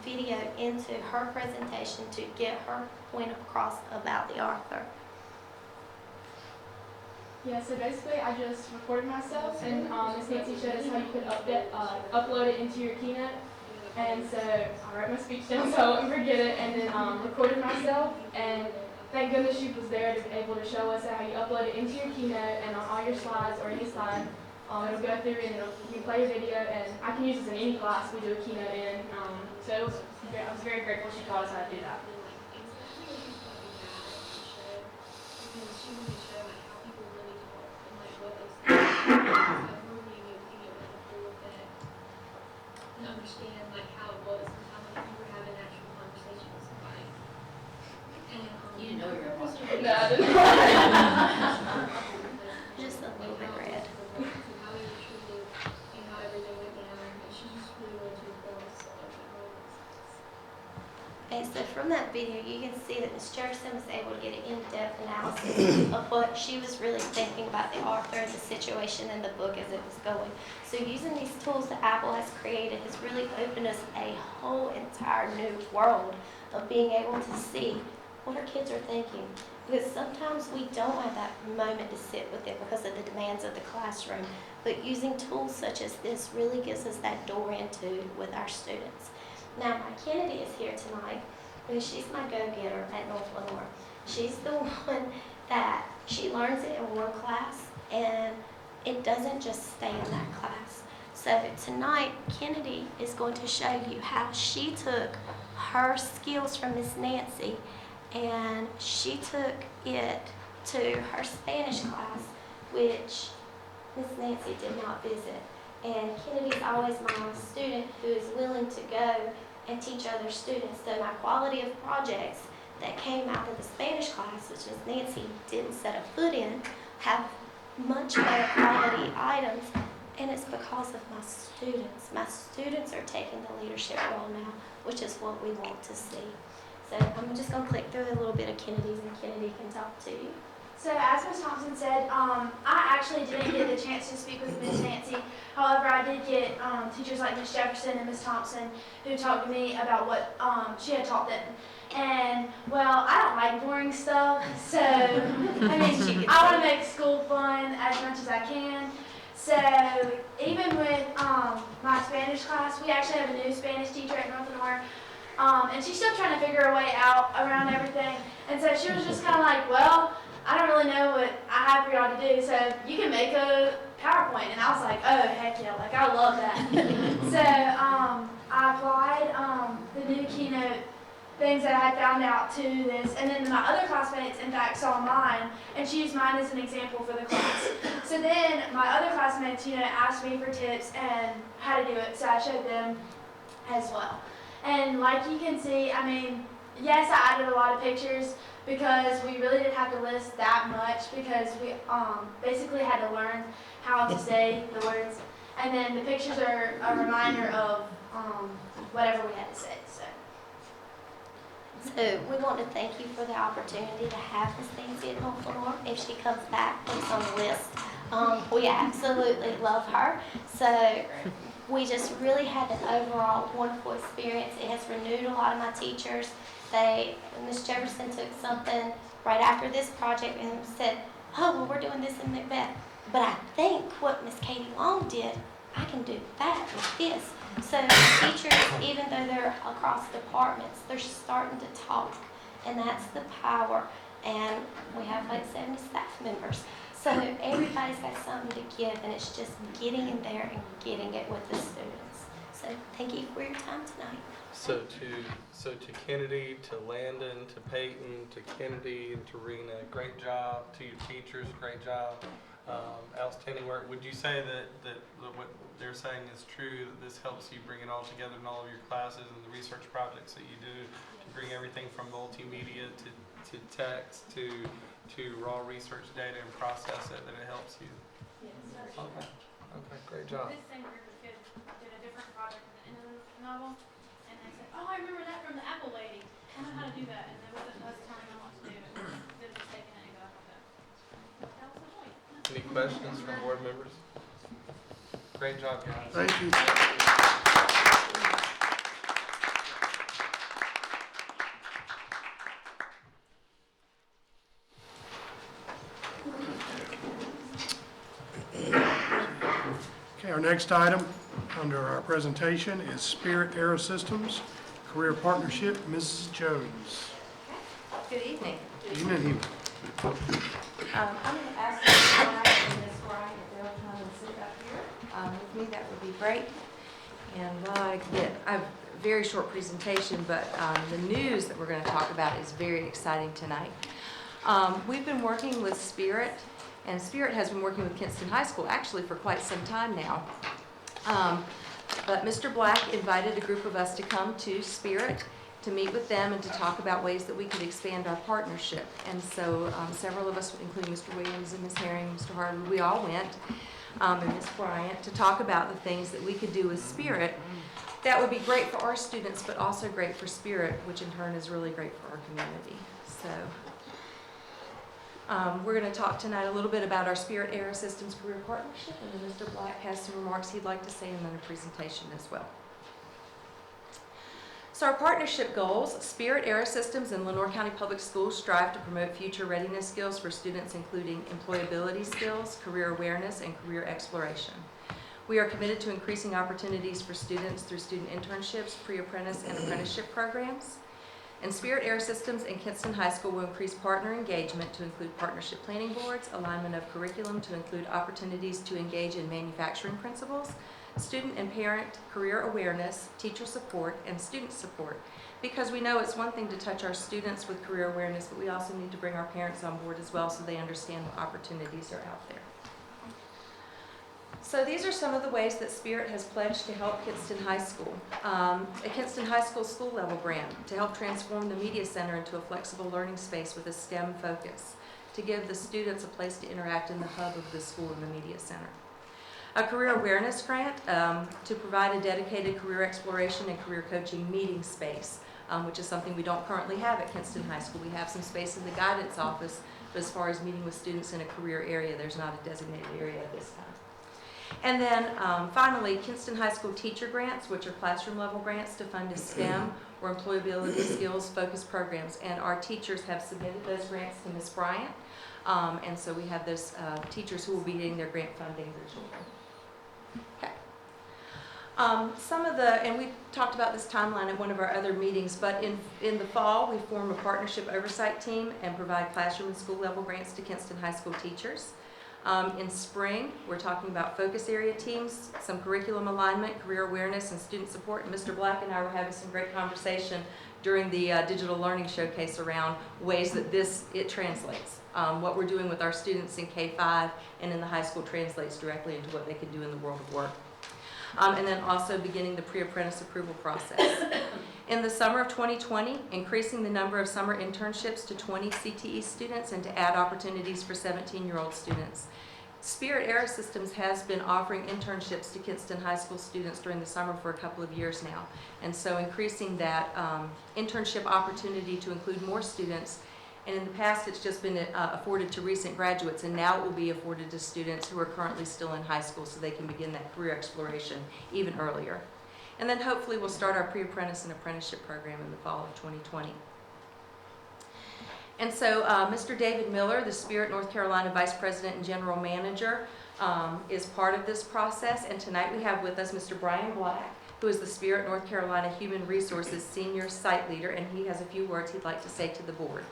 video into her presentation to get her point across about the author. Yeah, so basically I just recorded myself, and Ms. Nancy showed us how you could upload it into your Keynote. And so I wrote my speech down so I wouldn't forget it, and then recorded myself. And thank goodness she was there to be able to show us how you upload it into your Keynote and on all your slides or any slide. It'll go through and you can play a video, and I can use this in any class we do a Keynote in. So I was very grateful she taught us how to do that. Understand like how it was and how like you were having actual conversation with somebody. And You didn't know you were going to watch it. No, I didn't. just a little bit red. How you were treated and how everything went down. And she just really wanted to inform us of that moment. And so from that video, you can see that Ms. Jefferson was able to get an in-depth analysis of what she was really thinking about the author and the situation in the book as it was going. So using these tools that Apple has created has really opened us a whole entire new world of being able to see what our kids are thinking. Because sometimes we don't have that moment to sit with it because of the demands of the classroom. But using tools such as this really gives us that door into with our students. Now, my Kennedy is here tonight, and she's my go-getter at North Lenoir. She's the one that she learns it in one class, and it doesn't just stay in that class. So tonight, Kennedy is going to show you how she took her skills from Miss Nancy, and she took it to her Spanish class, which Miss Nancy did not visit. And Kennedy's always my student who is willing to go and teach other students. So my quality of projects that came out of the Spanish class, which Miss Nancy didn't set a foot in, have much better quality items, and it's because of my students. My students are taking the leadership role now, which is what we want to see. So I'm just going to click through a little bit of Kennedy's, and Kennedy can talk to you. So as Ms. Thompson said, I actually didn't get the chance to speak with Ms. Nancy. However, I did get teachers like Ms. Jefferson and Ms. Thompson who talked to me about what she had taught them. And, well, I don't like boring stuff, so, I mean, I want to make school fun as much as I can. So even with my Spanish class, we actually have a new Spanish teacher at North Lenoir, and she's still trying to figure her way out around everything. And so she was just kind of like, well, I don't really know what I have for y'all to do, so you can make a PowerPoint. And I was like, oh, heck yeah, like I love that. So I applied the new Keynote things that I had found out to this, and then my other classmates, in fact, saw mine, and she used mine as an example for the class. So then my other classmates, asked me for tips and how to do it, so I showed them as well. And like you can see, I mean, yes, I added a lot of pictures, because we really didn't have to list that much because we basically had to learn how to say the words. And then the pictures are a reminder of whatever we had to say. So we want to thank you for the opportunity to have Miss Nancy at North Lenoir. If she comes back, put us on the list. We absolutely love her. So we just really had an overall wonderful experience. It has renewed a lot of my teachers. Ms. Jefferson took something right after this project and said, oh, well, we're doing this in Macbeth. But I think what Miss Katie Long did, I can do that with this. So teachers, even though they're across departments, they're starting to talk. And that's the power. And we have like 70 staff members. So everybody's got something to give, and it's just getting in there and getting it with the students. So thank you for your time tonight. So to Kennedy, to Landon, to Peyton, to Kennedy, and to Rena, great job. To your teachers, great job. Outstanding work. Would you say that what they're saying is true, that this helps you bring it all together in all of your classes and the research projects that you do to bring everything from multimedia to text to raw research data and process it, that it helps you? Yes. Okay, great job. This same group of kids did a different project at the end of the novel, and they said, oh, I remember that from the Apple Lady. I know how to do that, and there wasn't us telling them what to do, and instead of just taking it and going with it. That was the point. Any questions from board members? Great job, guys. Thank you. Okay, our next item under our presentation is Spirit Aerosystems Career Partnership, Mrs. Jones. Good evening. Evening. I'm going to ask Ms. Bryant and Ms. Bryant if they'll come and sit up here with me. That would be great. And while I have a very short presentation, but the news that we're going to talk about is very exciting tonight. We've been working with Spirit, and Spirit has been working with Kingston High School actually for quite some time now. But Mr. Black invited a group of us to come to Spirit to meet with them and to talk about ways that we could expand our partnership. And so several of us, including Mr. Williams and Ms. Herring, Mr. Harwood, we all went, and Ms. Bryant, to talk about the things that we could do with Spirit that would be great for our students, but also great for Spirit, which in turn is really great for our community. So we're going to talk tonight a little bit about our Spirit Aerosystems Career Partnership, and then Mr. Black has some remarks he'd like to say and then a presentation as well. So our partnership goals: Spirit Aerosystems and Lenoir County Public Schools strive to promote future readiness skills for students, including employability skills, career awareness, and career exploration. We are committed to increasing opportunities for students through student internships, pre-apprentice, and apprenticeship programs. And Spirit Aerosystems and Kingston High School will increase partner engagement to include partnership planning boards, alignment of curriculum to include opportunities to engage in manufacturing principles, student and parent career awareness, teacher support, and student support. Because we know it's one thing to touch our students with career awareness, but we also need to bring our parents on board as well so they understand what opportunities are out there. So these are some of the ways that Spirit has pledged to help Kingston High School. A Kingston High School school level grant to help transform the media center into a flexible learning space with a STEM focus, to give the students a place to interact in the hub of the school and the media center. A career awareness grant to provide a dedicated career exploration and career coaching meeting space, which is something we don't currently have at Kingston High School. We have some space in the guidance office, but as far as meeting with students in a career area, there's not a designated area at this time. And then finally, Kingston High School teacher grants, which are classroom level grants to fund a STEM or employability skills focused programs. And our teachers have submitted those grants to Ms. Bryant. And so we have those teachers who will be getting their grant funding their children. Okay. And we talked about this timeline at one of our other meetings, but in the fall, we form a partnership oversight team and provide classroom and school level grants to Kingston High School teachers. In spring, we're talking about focus area teams, some curriculum alignment, career awareness, and student support. And Mr. Black and I were having some great conversation during the digital learning showcase around ways that it translates. What we're doing with our students in K-5 and in the high school translates directly into what they can do in the world of work. And then also beginning the pre-apprentice approval process. In the summer of 2020, increasing the number of summer internships to 20 CTE students and to add opportunities for 17-year-old students. Spirit Aerosystems has been offering internships to Kingston High School students during the summer for a couple of years now. And so increasing that internship opportunity to include more students. And in the past, it's just been afforded to recent graduates, and now it will be afforded to students who are currently still in high school so they can begin that career exploration even earlier. And then hopefully we'll start our pre-apprentice and apprenticeship program in the fall of 2020. And so Mr. David Miller, the Spirit North Carolina Vice President and General Manager, is part of this process. And tonight we have with us Mr. Brian Black, who is the Spirit North Carolina Human Resources Senior Site Leader, and he has a few words he'd like to say to the board.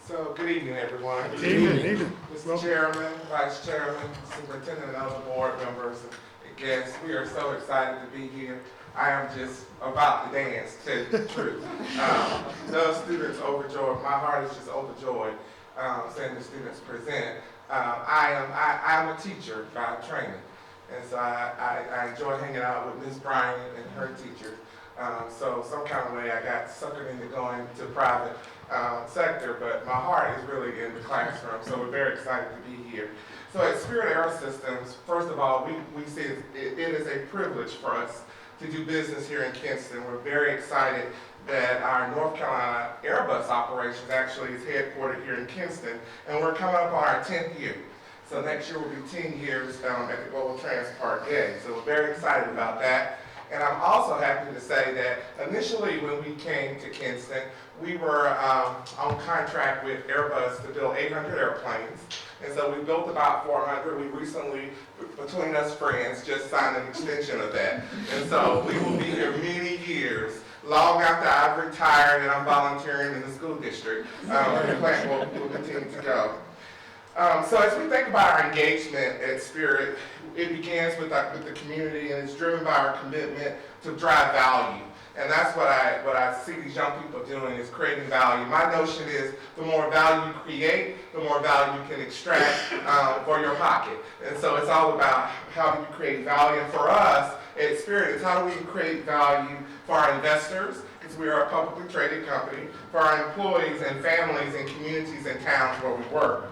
So, good evening, everyone. Good evening. Mr. Chairman, Vice Chairman, Superintendent, and other board members and guests, we are so excited to be here. I am just about to dance, to tell you the truth. Those students overjoyed. My heart is just overjoyed seeing the students present. I'm a teacher by training, and so I enjoy hanging out with Ms. Bryant and her teachers. So some kind of way I got suckered into going to private sector, but my heart is really in the classroom, so we're very excited to be here. So at Spirit Aerosystems, first of all, we see it is a privilege for us to do business here in Kingston. We're very excited that our North Carolina Airbus operations actually is headquartered here in Kingston, and we're coming up on our 10th year. So next year will be 10 years at the Global Transport Day, so we're very excited about that. And I'm also happy to say that initially when we came to Kingston, we were on contract with Airbus to build 800 airplanes. And so we built about 400. We recently, between us friends, just signed an extension of that. And so we will be here many years, long after I've retired and I'm volunteering in the school district. The plant will continue to go. So as we think about our engagement at Spirit, it begins with the community, and it's driven by our commitment to drive value. And that's what I see these young people doing, is creating value. My notion is the more value you create, the more value you can extract for your pocket. And so it's all about how do you create value. And for us at Spirit, it's how do we create value for our investors, because we are a publicly traded company, for our employees and families and communities and towns where we work.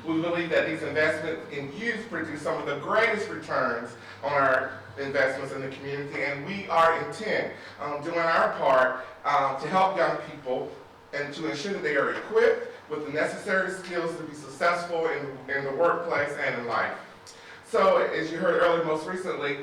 We believe that these investments in youth produce some of the greatest returns on our investments in the community, and we are intent on doing our part to help young people and to ensure that they are equipped with the necessary skills to be successful in the workplace and in life. So, as you heard earlier, most recently,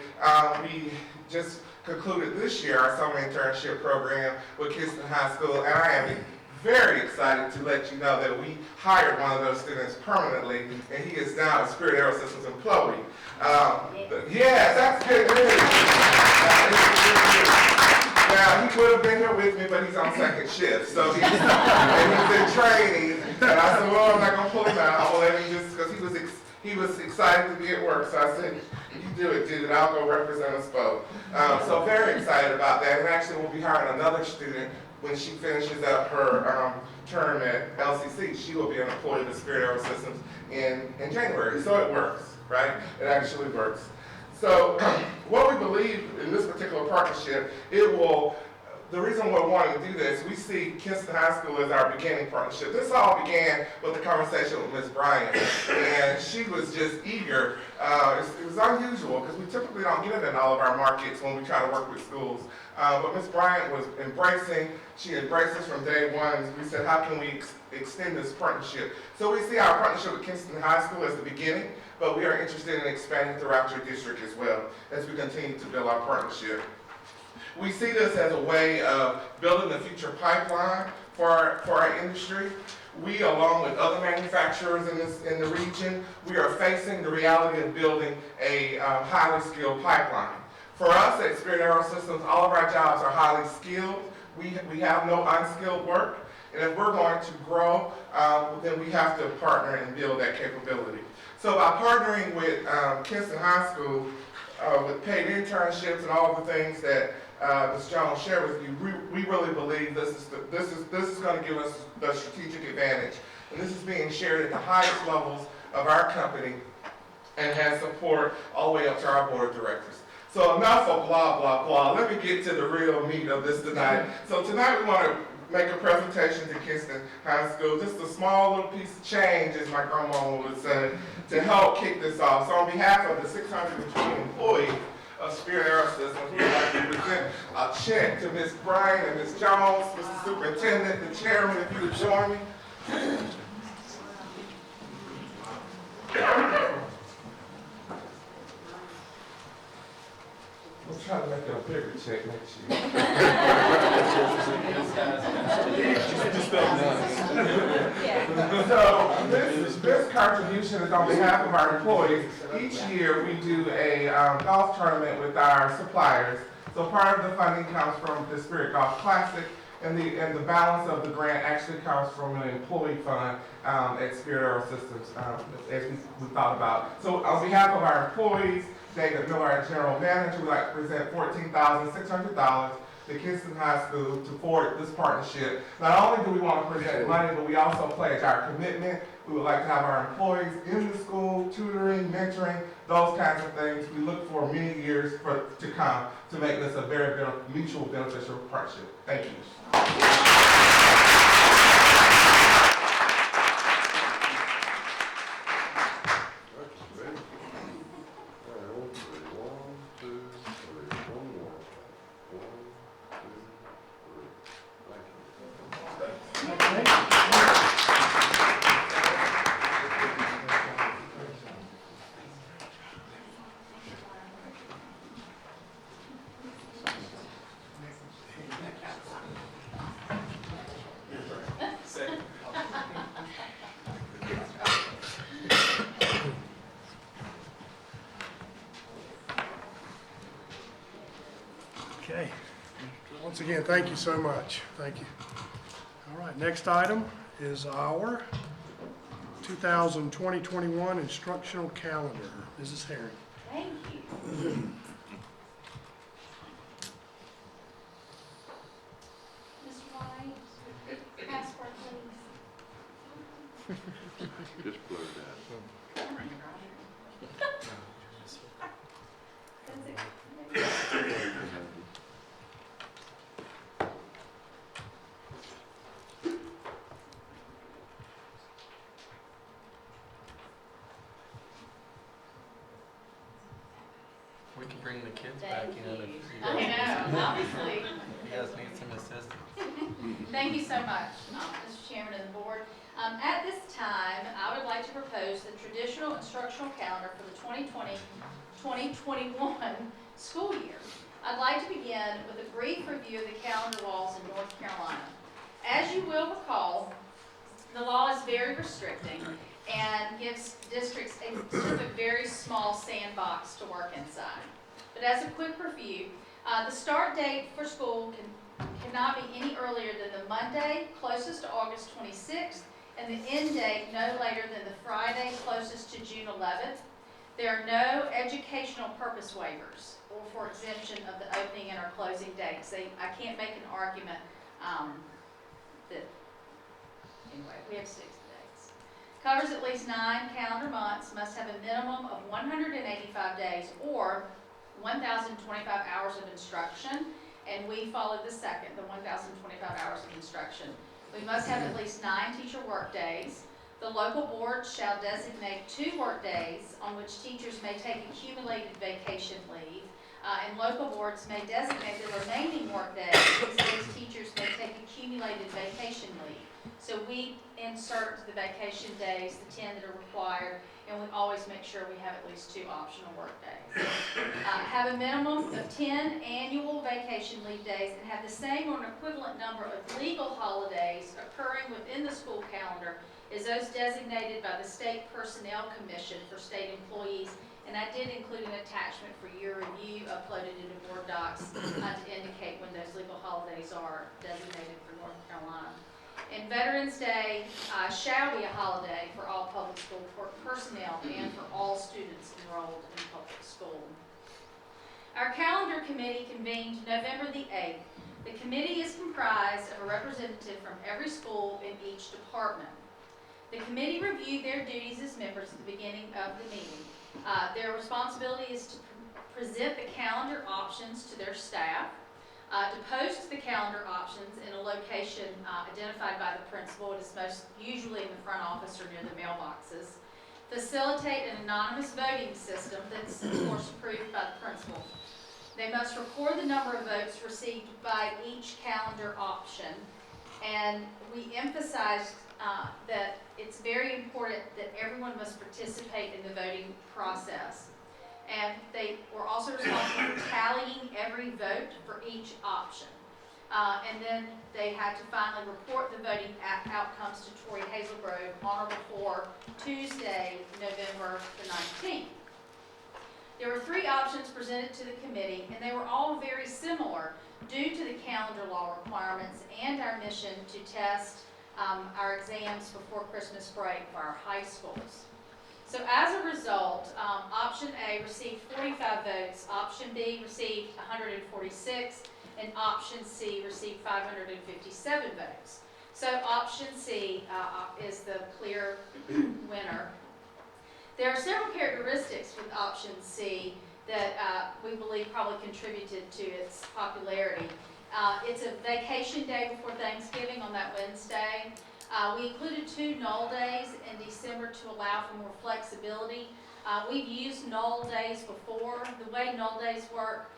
we just concluded this year our summer internship program with Kingston High School, and I am very excited to let you know that we hired one of those students permanently, and he is now a Spirit Aerosystems employee. Yes, that's good news. Now, he would have been here with me, but he's on second shift, so he's in training. And I said, well, I'm not going to pull him out. I'm going to let him just, because he was excited to be at work. So I said, you do it, dude. I'll go represent us both. So very excited about that. And actually, we'll be hiring another student when she finishes up her term at LCC. She will be an employee of the Spirit Aerosystems in January. So it works, right? It actually works. So what we believe in this particular partnership, the reason we're wanting to do this, we see Kingston High School as our beginning partnership. This all began with a conversation with Ms. Bryant, and she was just eager. It was unusual because we typically don't get it in all of our markets when we try to work with schools. But Ms. Bryant was she embraced us from day one. We said, how can we extend this partnership? So we see our partnership with Kingston High School as the beginning, but we are interested in expanding throughout your district as well as we continue to build our partnership. We see this as a way of building the future pipeline for our industry. We, along with other manufacturers in the region, we are facing the reality of building a highly skilled pipeline. For us at Spirit Aerosystems, all of our jobs are highly skilled. We have no unskilled work, and if we're going to grow, then we have to partner and build that capability. So by partnering with Kingston High School, with paid internships and all the things that Ms. Jones shared with you, we really believe this is going to give us the strategic advantage, and this is being shared at the highest levels of our company and has support all the way up to our board of directors. So enough of blah, blah, blah. Let me get to the real meat of this tonight. So tonight we want to make a presentation to Kingston High School, just a small little piece of change, as my grandma would say, to help kick this off. So on behalf of the 620 employees of Spirit Aerosystems, we would like to present a check to Ms. Bryant and Ms. Jones, Mr. Superintendent, the chairman, if you would join me. We'll try to make it a bigger check next year. So this contribution is on behalf of our employees. Each year we do a golf tournament with our suppliers. So part of the funding comes from the Spirit Golf Classic, and the balance of the grant actually comes from an employee fund at Spirit Aerosystems, as we thought about. So on behalf of our employees, David Miller, our general manager, would like to present $14,600 to Kingston High School to forward this partnership. Not only do we want to present money, but we also pledge our commitment. We would like to have our employees in the school, tutoring, mentoring, those kinds of things. We look for many years to come to make this a very mutual beneficial partnership. Thank you. Once again, thank you so much. Thank you. All right, next item is our 2020-21 instructional calendar. Mrs. Herring. Thank you. Mr. White, passport please. Just blur that. That's it. We can bring the kids back Thank in if you. you I guys know, obviously. you guys need some assistance. Thank you so much, Mr. Chairman and the board. At this time, I would like to propose the traditional instructional calendar for the 2020-2021 school year. I'd like to begin with a brief review of the calendar laws in North Carolina. As you will recall, the law is very restricting and gives districts a very small sandbox to work inside. But as a quick review, the start date for school cannot be any earlier than the Monday closest to August 26th, and the end date no later than the Friday closest to June 11th. There are no educational purpose waivers or for exemption of the opening and or closing dates. I can't make an argument that, anyway, we have 6 dates. Covers at least 9 calendar months, must have a minimum of 185 days or 1,025 hours of instruction, and we follow the second, the 1,025 hours of instruction. We must have at least 9 teacher work days. The local board shall designate 2 work days on which teachers may take accumulated vacation leave, and local boards may designate the remaining work days in which teachers may take accumulated vacation leave. So we insert the vacation days, the 10 that are required, and we always make sure we have at least 2 optional work days. Have a minimum of 10 annual vacation leave days and have the same or an equivalent number of legal holidays occurring within the school calendar as those designated by the State Personnel Commission for state employees. And I did include an attachment for your review uploaded into board docs to indicate when those legal holidays are designated for North Carolina. And Veterans Day shall be a holiday for all public school personnel and for all students enrolled in public school. Our calendar committee convened November the 8th. The committee is comprised of a representative from every school in each department. The committee reviewed their duties as members at the beginning of the meeting. Their responsibility is to present the calendar options to their staff, to post the calendar options in a location identified by the principal. It is most usually in the front office or near the mailboxes. Facilitate an anonymous voting system that's, of course, approved by the principal. They must record the number of votes received by each calendar option. And we emphasized that it's very important that everyone must participate in the voting process. And they were also responsible for tallying every vote for each option. And then they had to finally report the voting outcomes to Tory Hazelgrove on or before Tuesday, November the 19th. There were 3 options presented to the committee, and they were all very similar due to the calendar law requirements and our mission to test our exams before Christmas break for our high schools. So as a result, option A received 45 votes, option B received 146, and option C received 557 votes. So option C is the clear winner. There are several characteristics with option C that we believe probably contributed to its popularity. It's a vacation day before Thanksgiving on that Wednesday. We included 2 null days in December to allow for more flexibility. We've used null days before. The way null days work,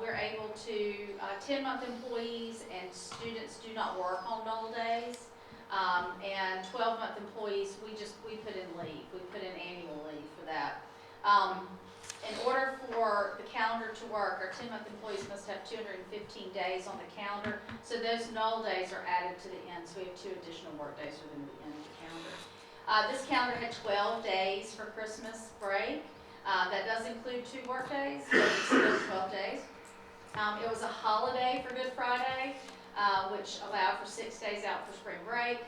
we're able to, 10-month employees and students do not work on null days. And 12-month employees, we put in leave. We put in annual leave for that. In order for the calendar to work, our 10-month employees must have 215 days on the calendar. So those null days are added to the end. So we have 2 additional work days within the end of the calendar. This calendar had 12 days for Christmas break. That does include 2 work days, so it's still 12 days. It was a holiday for Good Friday, which allowed for 6 days out for spring break.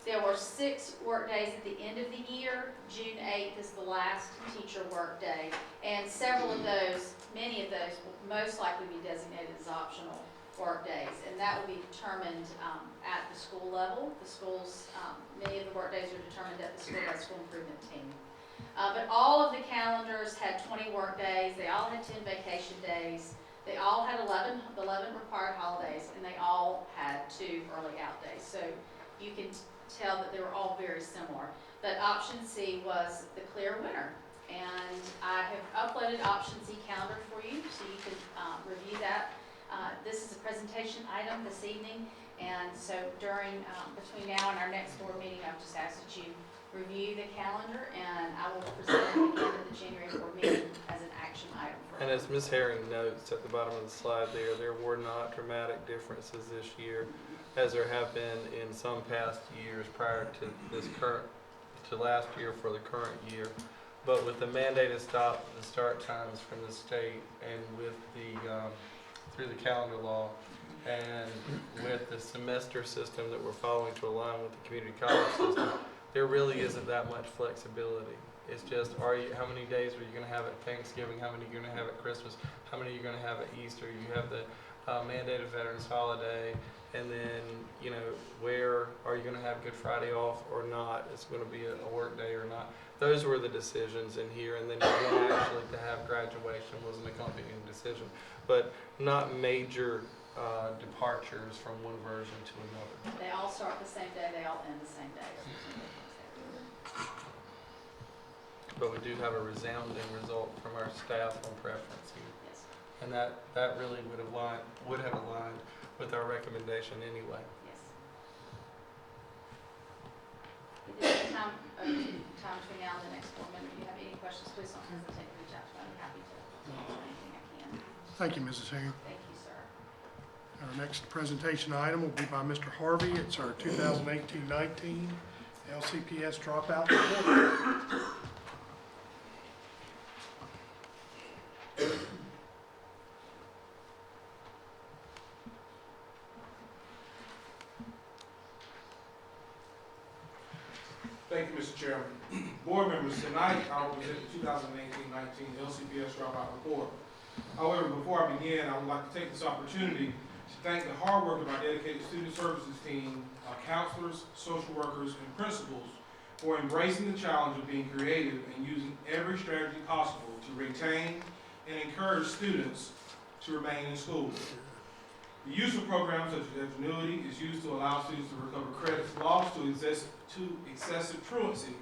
There were 6 work days at the end of the year. June 8th is the last teacher work day. And several of those, many of those will most likely be designated as optional work days. And that will be determined at the school level. The schools, many of the work days are determined at the school by the school improvement team. But all of the calendars had 20 work days. They all had 10 vacation days. They all had 11 required holidays, and they all had 2 early out days. So you can tell that they were all very similar. But option C was the clear winner. And I have uploaded option C calendar for you, so you can review that. This is a presentation item this evening, and so during, between now and our next board meeting, I've just asked that you review the calendar, and I will present it again at the January board meeting as an action item. And as Ms. Herring notes at the bottom of the slide there were not dramatic differences this year, as there have been in some past years prior to this last year for the current year. But with the mandated start times from the state, and with the through the calendar law, and with the semester system that we're following to align with the community college system, there really isn't that much flexibility. It's just, how many days are you going to have at Thanksgiving? How many are you going to have at Christmas? How many are you going to have at Easter? You have the mandated Veterans Holiday, and then, you know, where are you going to have Good Friday off or not? It's going to be a work day or not. Those were the decisions in here, and then actually to have graduation was an accompanying decision, but not major departures from one version to another. They all start the same day, they all end the same day. But we do have a resounding result from our staff on preference here. Yes. And that really would have aligned with our recommendation anyway. Yes. It is time between now and the next board member. If you have any questions, please don't hesitate to reach out to me. I'm happy to answer anything I can. Thank you, Mrs. Herring. Thank you, sir. Our next presentation item will be by Mr. Harvey. It's our 2018-19 LCPS dropout report. Thank you, Mr. Chairman. Board members, tonight I will present the 2018-19 LCPS dropout report. However, before I begin, I would like to take this opportunity to thank the hard work of our dedicated student services team, our counselors, social workers, and principals for embracing the challenge of being creative and using every strategy possible to retain and encourage students to remain in school. The use of programs such as Ingenuity is used to allow students to recover credits lost to excessive truancy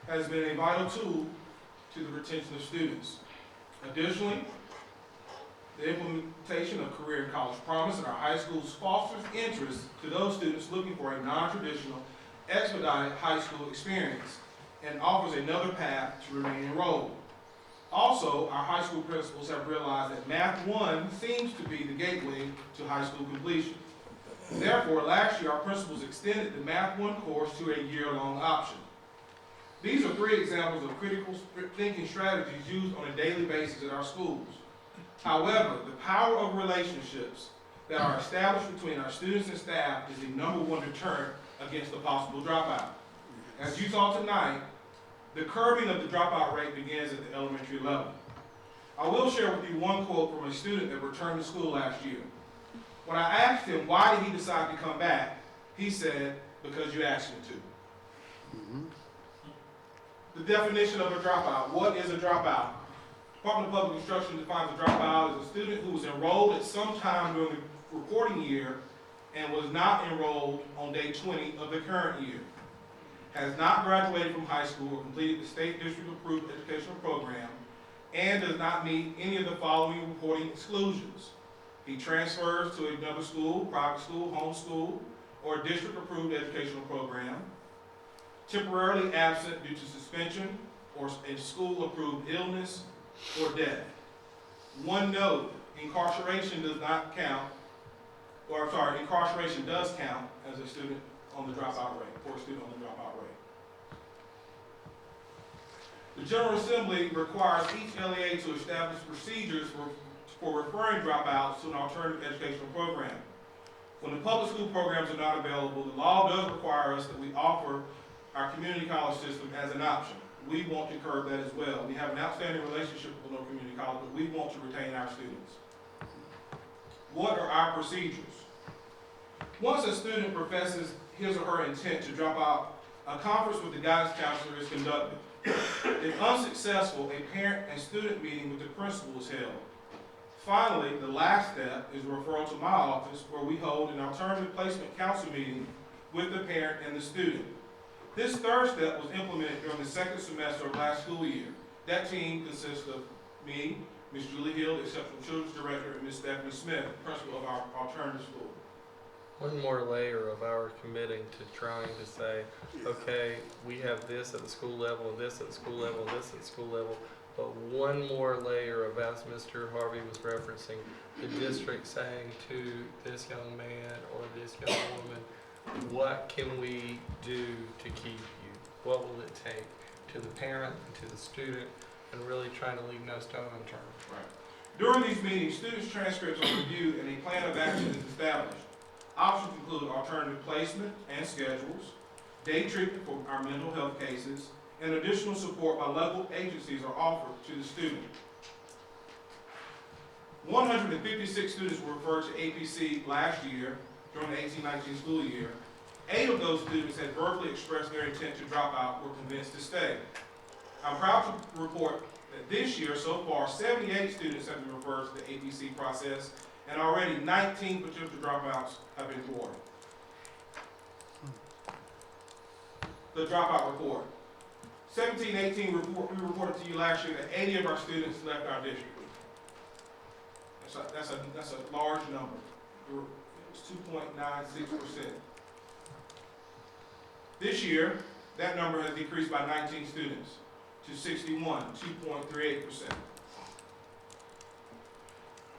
has been a vital tool to the retention of students. Additionally, the implementation of Career and College Promise at our high schools fosters interest to those students looking for a non-traditional, expedited high school experience and offers another path to remain enrolled. Also, our high school principals have realized that Math 1 seems to be the gateway to high school completion. Therefore, last year our principals extended the Math 1 course to a year-long option. These are 3 examples of critical thinking strategies used on a daily basis at our schools. However, the power of relationships that are established between our students and staff is the #1 deterrent against a possible dropout. As you saw tonight, the curbing of the dropout rate begins at the elementary level. I will share with you one quote from a student that returned to school last year. When I asked him why did he decide to come back, he said, because you asked him to. The definition of a dropout. What is a dropout? Department of Public Instruction defines a dropout as a student who was enrolled at some time during the reporting year and was not enrolled on day 20 of the current year, has not graduated from high school or completed the state district approved educational program, and does not meet any of the following reporting exclusions. He transfers to another school, private school, home school, or district approved educational program, temporarily absent due to suspension or a school approved illness or death. One note, incarceration does not count, incarceration does count as a student on the dropout rate, for a student on the dropout rate. The General Assembly requires each LEA to establish procedures for referring dropouts to an alternative educational program. When the public school programs are not available, the law does require us that we offer our community college system as an option. We want to curb that as well. We have an outstanding relationship with Lenoir Community College, but we want to retain our students. What are our procedures? Once a student professes his or her intent to drop out, a conference with the guidance counselor is conducted. If unsuccessful, a parent and student meeting with the principal is held. Finally, the last step is a referral to my office, where we hold an alternative placement council meeting with the parent and the student. This third step was implemented during the second semester of last school year. That team consists of me, Ms. Julie Hill, the Exceptional Children's Director, and Ms. Stephanie Smith, principal of our alternative school. One more layer of our committing to trying to say, okay, we have this at the school level, and this at the school level, and this at the school level, but one more layer of, as Mr. Harvey was referencing, the district saying to this young man or this young woman, what can we do to keep you? What will it take? To the parent and to the student, and really trying to leave no stone unturned. Right. During these meetings, students' transcripts are reviewed and a plan of action is established. Options include alternative placement and schedules, day treatment for our mental health cases, and additional support by local agencies are offered to the student. 156 students were referred to APC last year during the 18-19 school year. 8 of those students had verbally expressed their intent to drop out or convinced to stay. I'm proud to report that this year, so far, 78 students have been referred to the APC process, and already 19 potential dropouts have been thwarted. The dropout report. 17-18 report, we reported to you last year that 80 of our students left our district. That's a large number. It's 2.96%. This year, that number has decreased by 19 students to 61, 2.38%.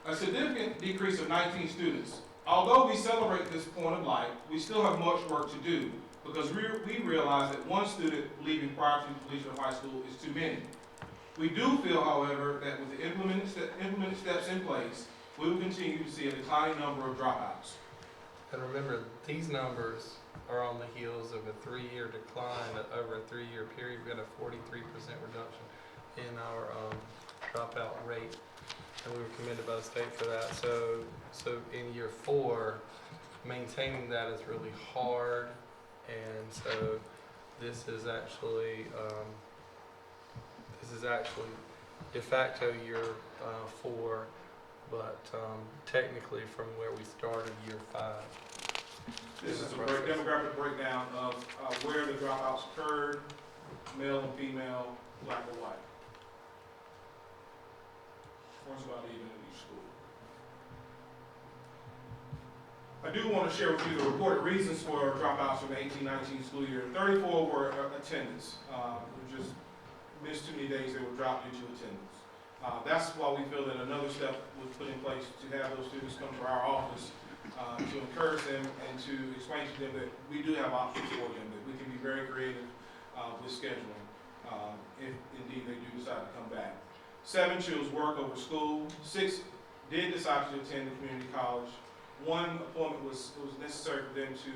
A significant decrease of 19 students. Although we celebrate this point of light, we still have much work to do, because we realize that one student leaving prior to completion of high school is too many. We do feel, however, that with the implemented steps in place, we will continue to see a declining number of dropouts. And remember, these numbers are on the heels of a 3-year decline. Over a 3-year period, we got a 43% reduction in our dropout rate, and we were commended by the state for that. So in year 4, maintaining that is really hard, and so this is actually de facto year 4, but technically from where we started year 5. This is a demographic breakdown of where the dropouts occurred, male and female, black or white. One's about even in each school. I do want to share with you the reported reasons for dropouts from the 18-19 school year. 34 were attendance. We just missed too many days they were dropped due to attendance. That's why we feel that another step was put in place to have those students come to our office to encourage them and to explain to them that we do have options for them, that we can be very creative with scheduling if indeed they do decide to come back. 7 chose work over school. 6 did decide to attend the community college. 1 appointment was necessary for them to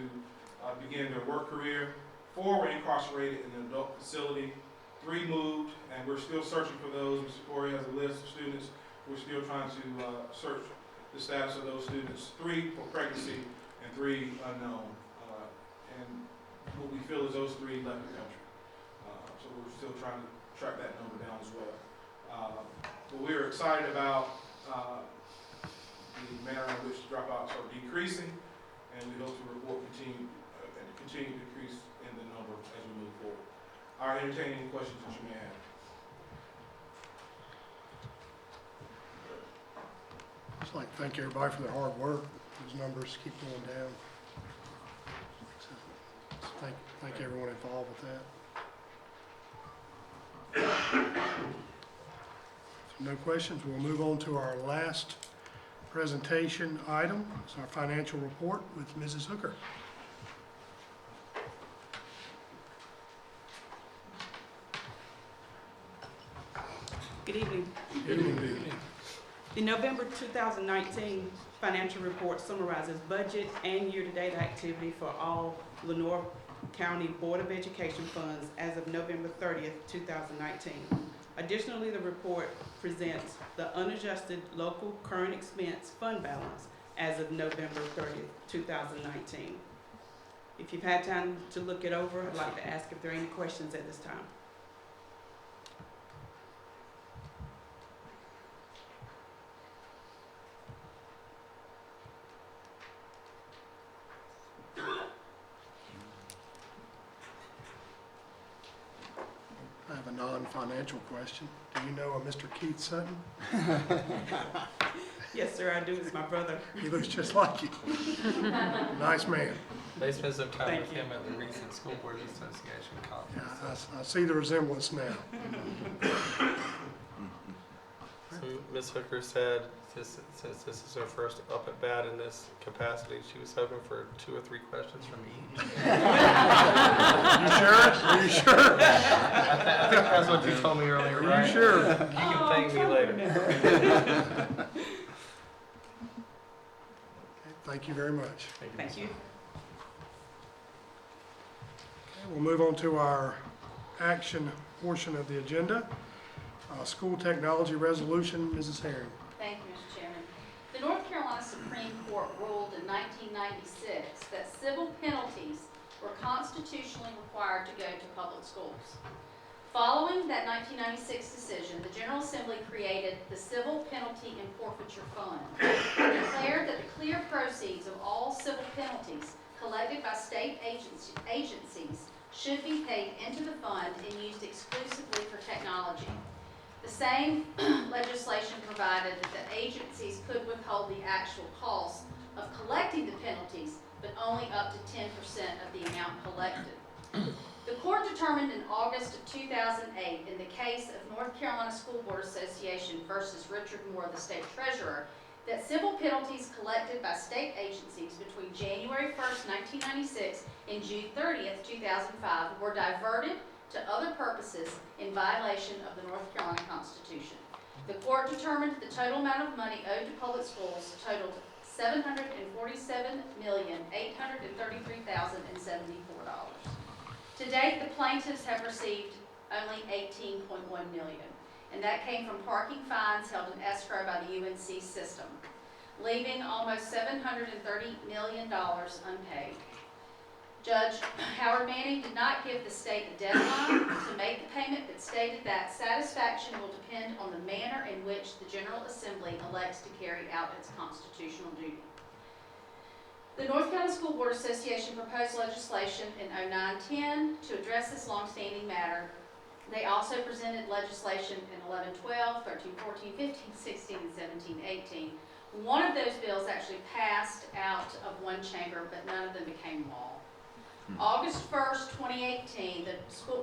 begin their work career. 4 were incarcerated in an adult facility. 3 moved, and we're still searching for those. Mr. Corey has a list of students. We're still trying to search the status of those students. 3 for pregnancy and 3 unknown. And what we feel is those 3 left the country. So we're still trying to track that number down as well. But we're excited about the manner in which dropouts are decreasing, and we hope to report continue decrease in the number as we move forward. I'll entertain any questions that you may have. Just like to thank everybody for their hard work. Those numbers keep going down. So thank everyone involved with that. So no questions. We'll move on to our last presentation item. It's our financial report with Mrs. Hooker. Good evening. Good evening. The November 2019 financial report summarizes budget and year-to-date activity for all Lenoir County Board of Education funds as of November 30th, 2019. Additionally, the report presents the unadjusted local current expense fund balance as of November 30th, 2019. If you've had time to look it over, I'd like to ask if there are any questions at this time. I have a non-financial question. Do you know a Mr. Keith Sutton? Yes, sir, I do. It's my brother. He looks just like you. Nice man. They spent some time Thank with you. him at the recent School Board Association conference. Yeah, I see the resemblance now. So Ms. Hooker said, since this is her first up at bat in this capacity, she was hoping for 2 or 3 questions from each. You sure? Are you sure? I think that's what you told me earlier, right? Are you sure? You can thank me later. Okay, thank you very much. Thank you. Okay, we'll move on to our action portion of the agenda. School technology resolution, Mrs. Herring. Thank you, Mr. Chairman. The North Carolina Supreme Court ruled in 1996 that civil penalties were constitutionally required to go to public schools. Following that 1996 decision, the General Assembly created the Civil Penalty and Forfeiture Fund and declared that the clear proceeds of all civil penalties collected by state agencies should be paid into the fund and used exclusively for technology. The same legislation provided that the agencies could withhold the actual cost of collecting the penalties, but only up to 10% of the amount collected. The court determined in August of 2008 in the case of North Carolina School Board Association versus Richard Moore, the state treasurer, that civil penalties collected by state agencies between January 1st, 1996 and June 30th, 2005 were diverted to other purposes in violation of the North Carolina Constitution. The court determined the total amount of money owed to public schools totaled $747,833,074. To date, the plaintiffs have received only $18.1 million, and that came from parking fines held in escrow by the UNC system, leaving almost $730 million unpaid. Judge Howard Manning did not give the state a deadline to make the payment, but stated that satisfaction will depend on the manner in which the General Assembly elects to carry out its constitutional duty. The North Carolina School Board Association proposed legislation in 09-10 to address this longstanding matter. They also presented legislation in 11-12, 13-14, 15-16, and 17-18. One of those bills actually passed out of one chamber, but none of them became law. August 1st, 2018, the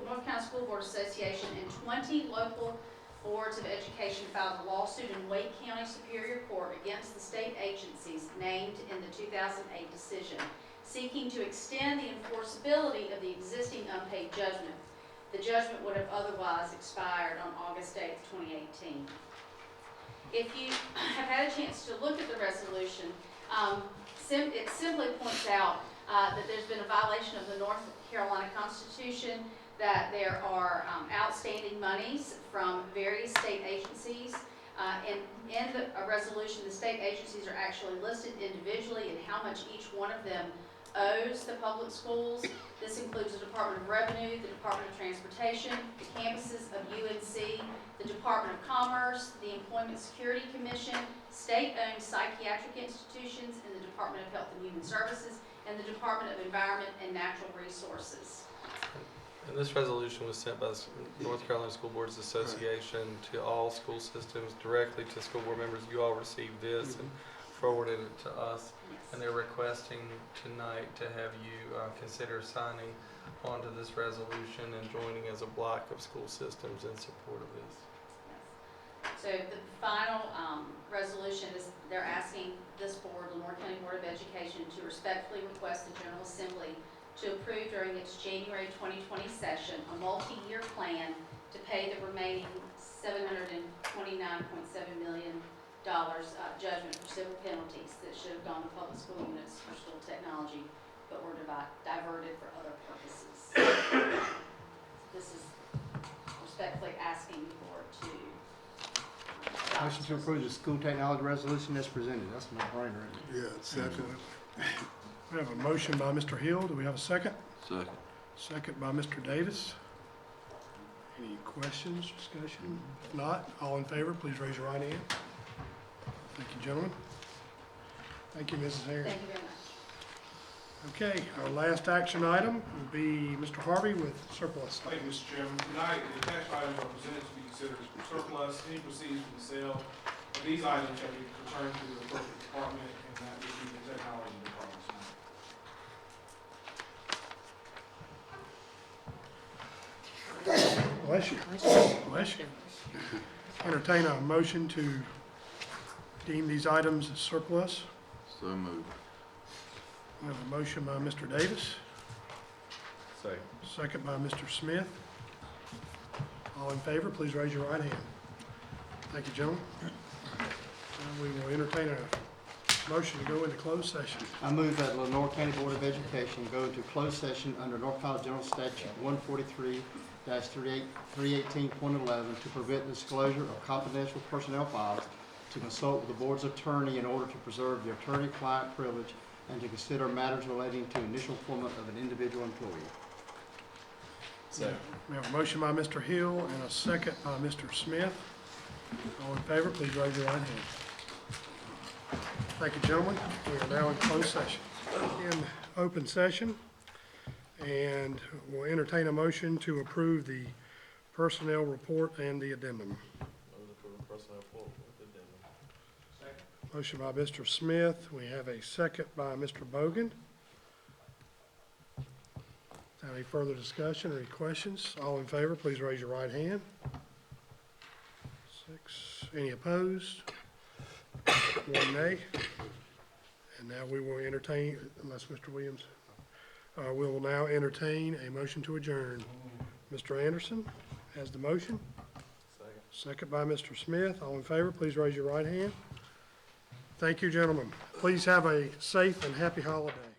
North Carolina School Board Association and 20 local boards of education filed a lawsuit in Wake County Superior Court against the state agencies named in the 2008 decision, seeking to extend the enforceability of the existing unpaid judgment. The judgment would have otherwise expired on August 8th, 2018. If you have had a chance to look at the resolution, it simply points out that there's been a violation of the North Carolina Constitution, that there are outstanding monies from various state agencies. And in a resolution, the state agencies are actually listed individually and how much each one of them owes the public schools. This includes the Department of Revenue, the Department of Transportation, the campuses of UNC, the Department of Commerce, the Employment Security Commission, state-owned psychiatric institutions, and the Department of Health and Human Services, and the Department of Environment and Natural Resources. And this resolution was sent by the North Carolina School Boards Association to all school systems, directly to school board members. You all received this and forwarded it to us. Yes. And they're requesting tonight to have you consider signing onto this resolution and joining as a block of school systems in support of this. So the final resolution is they're asking this board, the Lenoir County Board of Education, to respectfully request the General Assembly to approve during its January 2020 session a multi-year plan to pay the remaining $729.7 million judgment for civil penalties that should have gone to public school units for school technology, but were diverted for other purposes. This is respectfully asking the board to Motion to approve the school technology resolution as presented. That's my brainer. Yeah, second. We have a motion by Mr. Hill. Do we have a second? Second. Second by Mr. Davis. Any questions, discussion? If not, all in favor, please raise your right hand. Thank you, gentlemen. Thank you, Mrs. Harris. Thank you very much. Okay, our last action item will be Mr. Harvey with surplus. Thank you, Mr. Chairman. Tonight, the attached items are presented to be considered as surplus. Any proceeds from the sale of these items shall be returned to the appropriate department, and that would be the technology department tonight. Bless you. Bless you. Entertain a motion to deem these items as surplus. So moved. We have a motion by Mr. Davis, Second. second by Mr. Smith. All in favor, please raise your right hand. Thank you, gentlemen. We will entertain a motion to go into closed session. I move that Lenoir County Board of Education go into closed session under North Carolina General Statute 143-318.11 to prevent disclosure of confidential personnel files, to consult with the board's attorney in order to preserve the attorney-client privilege, and to consider matters relating to initial employment of an individual employee. Second. We have a motion by Mr. Hill and a second by Mr. Smith. All in favor, please raise your right hand. Thank you, gentlemen. We are now in closed session. In open session, and we'll entertain a motion to approve the personnel report and the addendum. Motion by Mr. Smith. We have a second by Mr. Bogan. Any further discussion or any questions? All in favor, please raise your right hand. 6. Any opposed? 1 nay. And now we will entertain, unless Mr. Williams, we will now entertain a motion to adjourn. Mr. Anderson has the motion. Second by Mr. Smith. All in favor, please raise your right hand. Thank you, gentlemen. Please have a safe and happy holiday.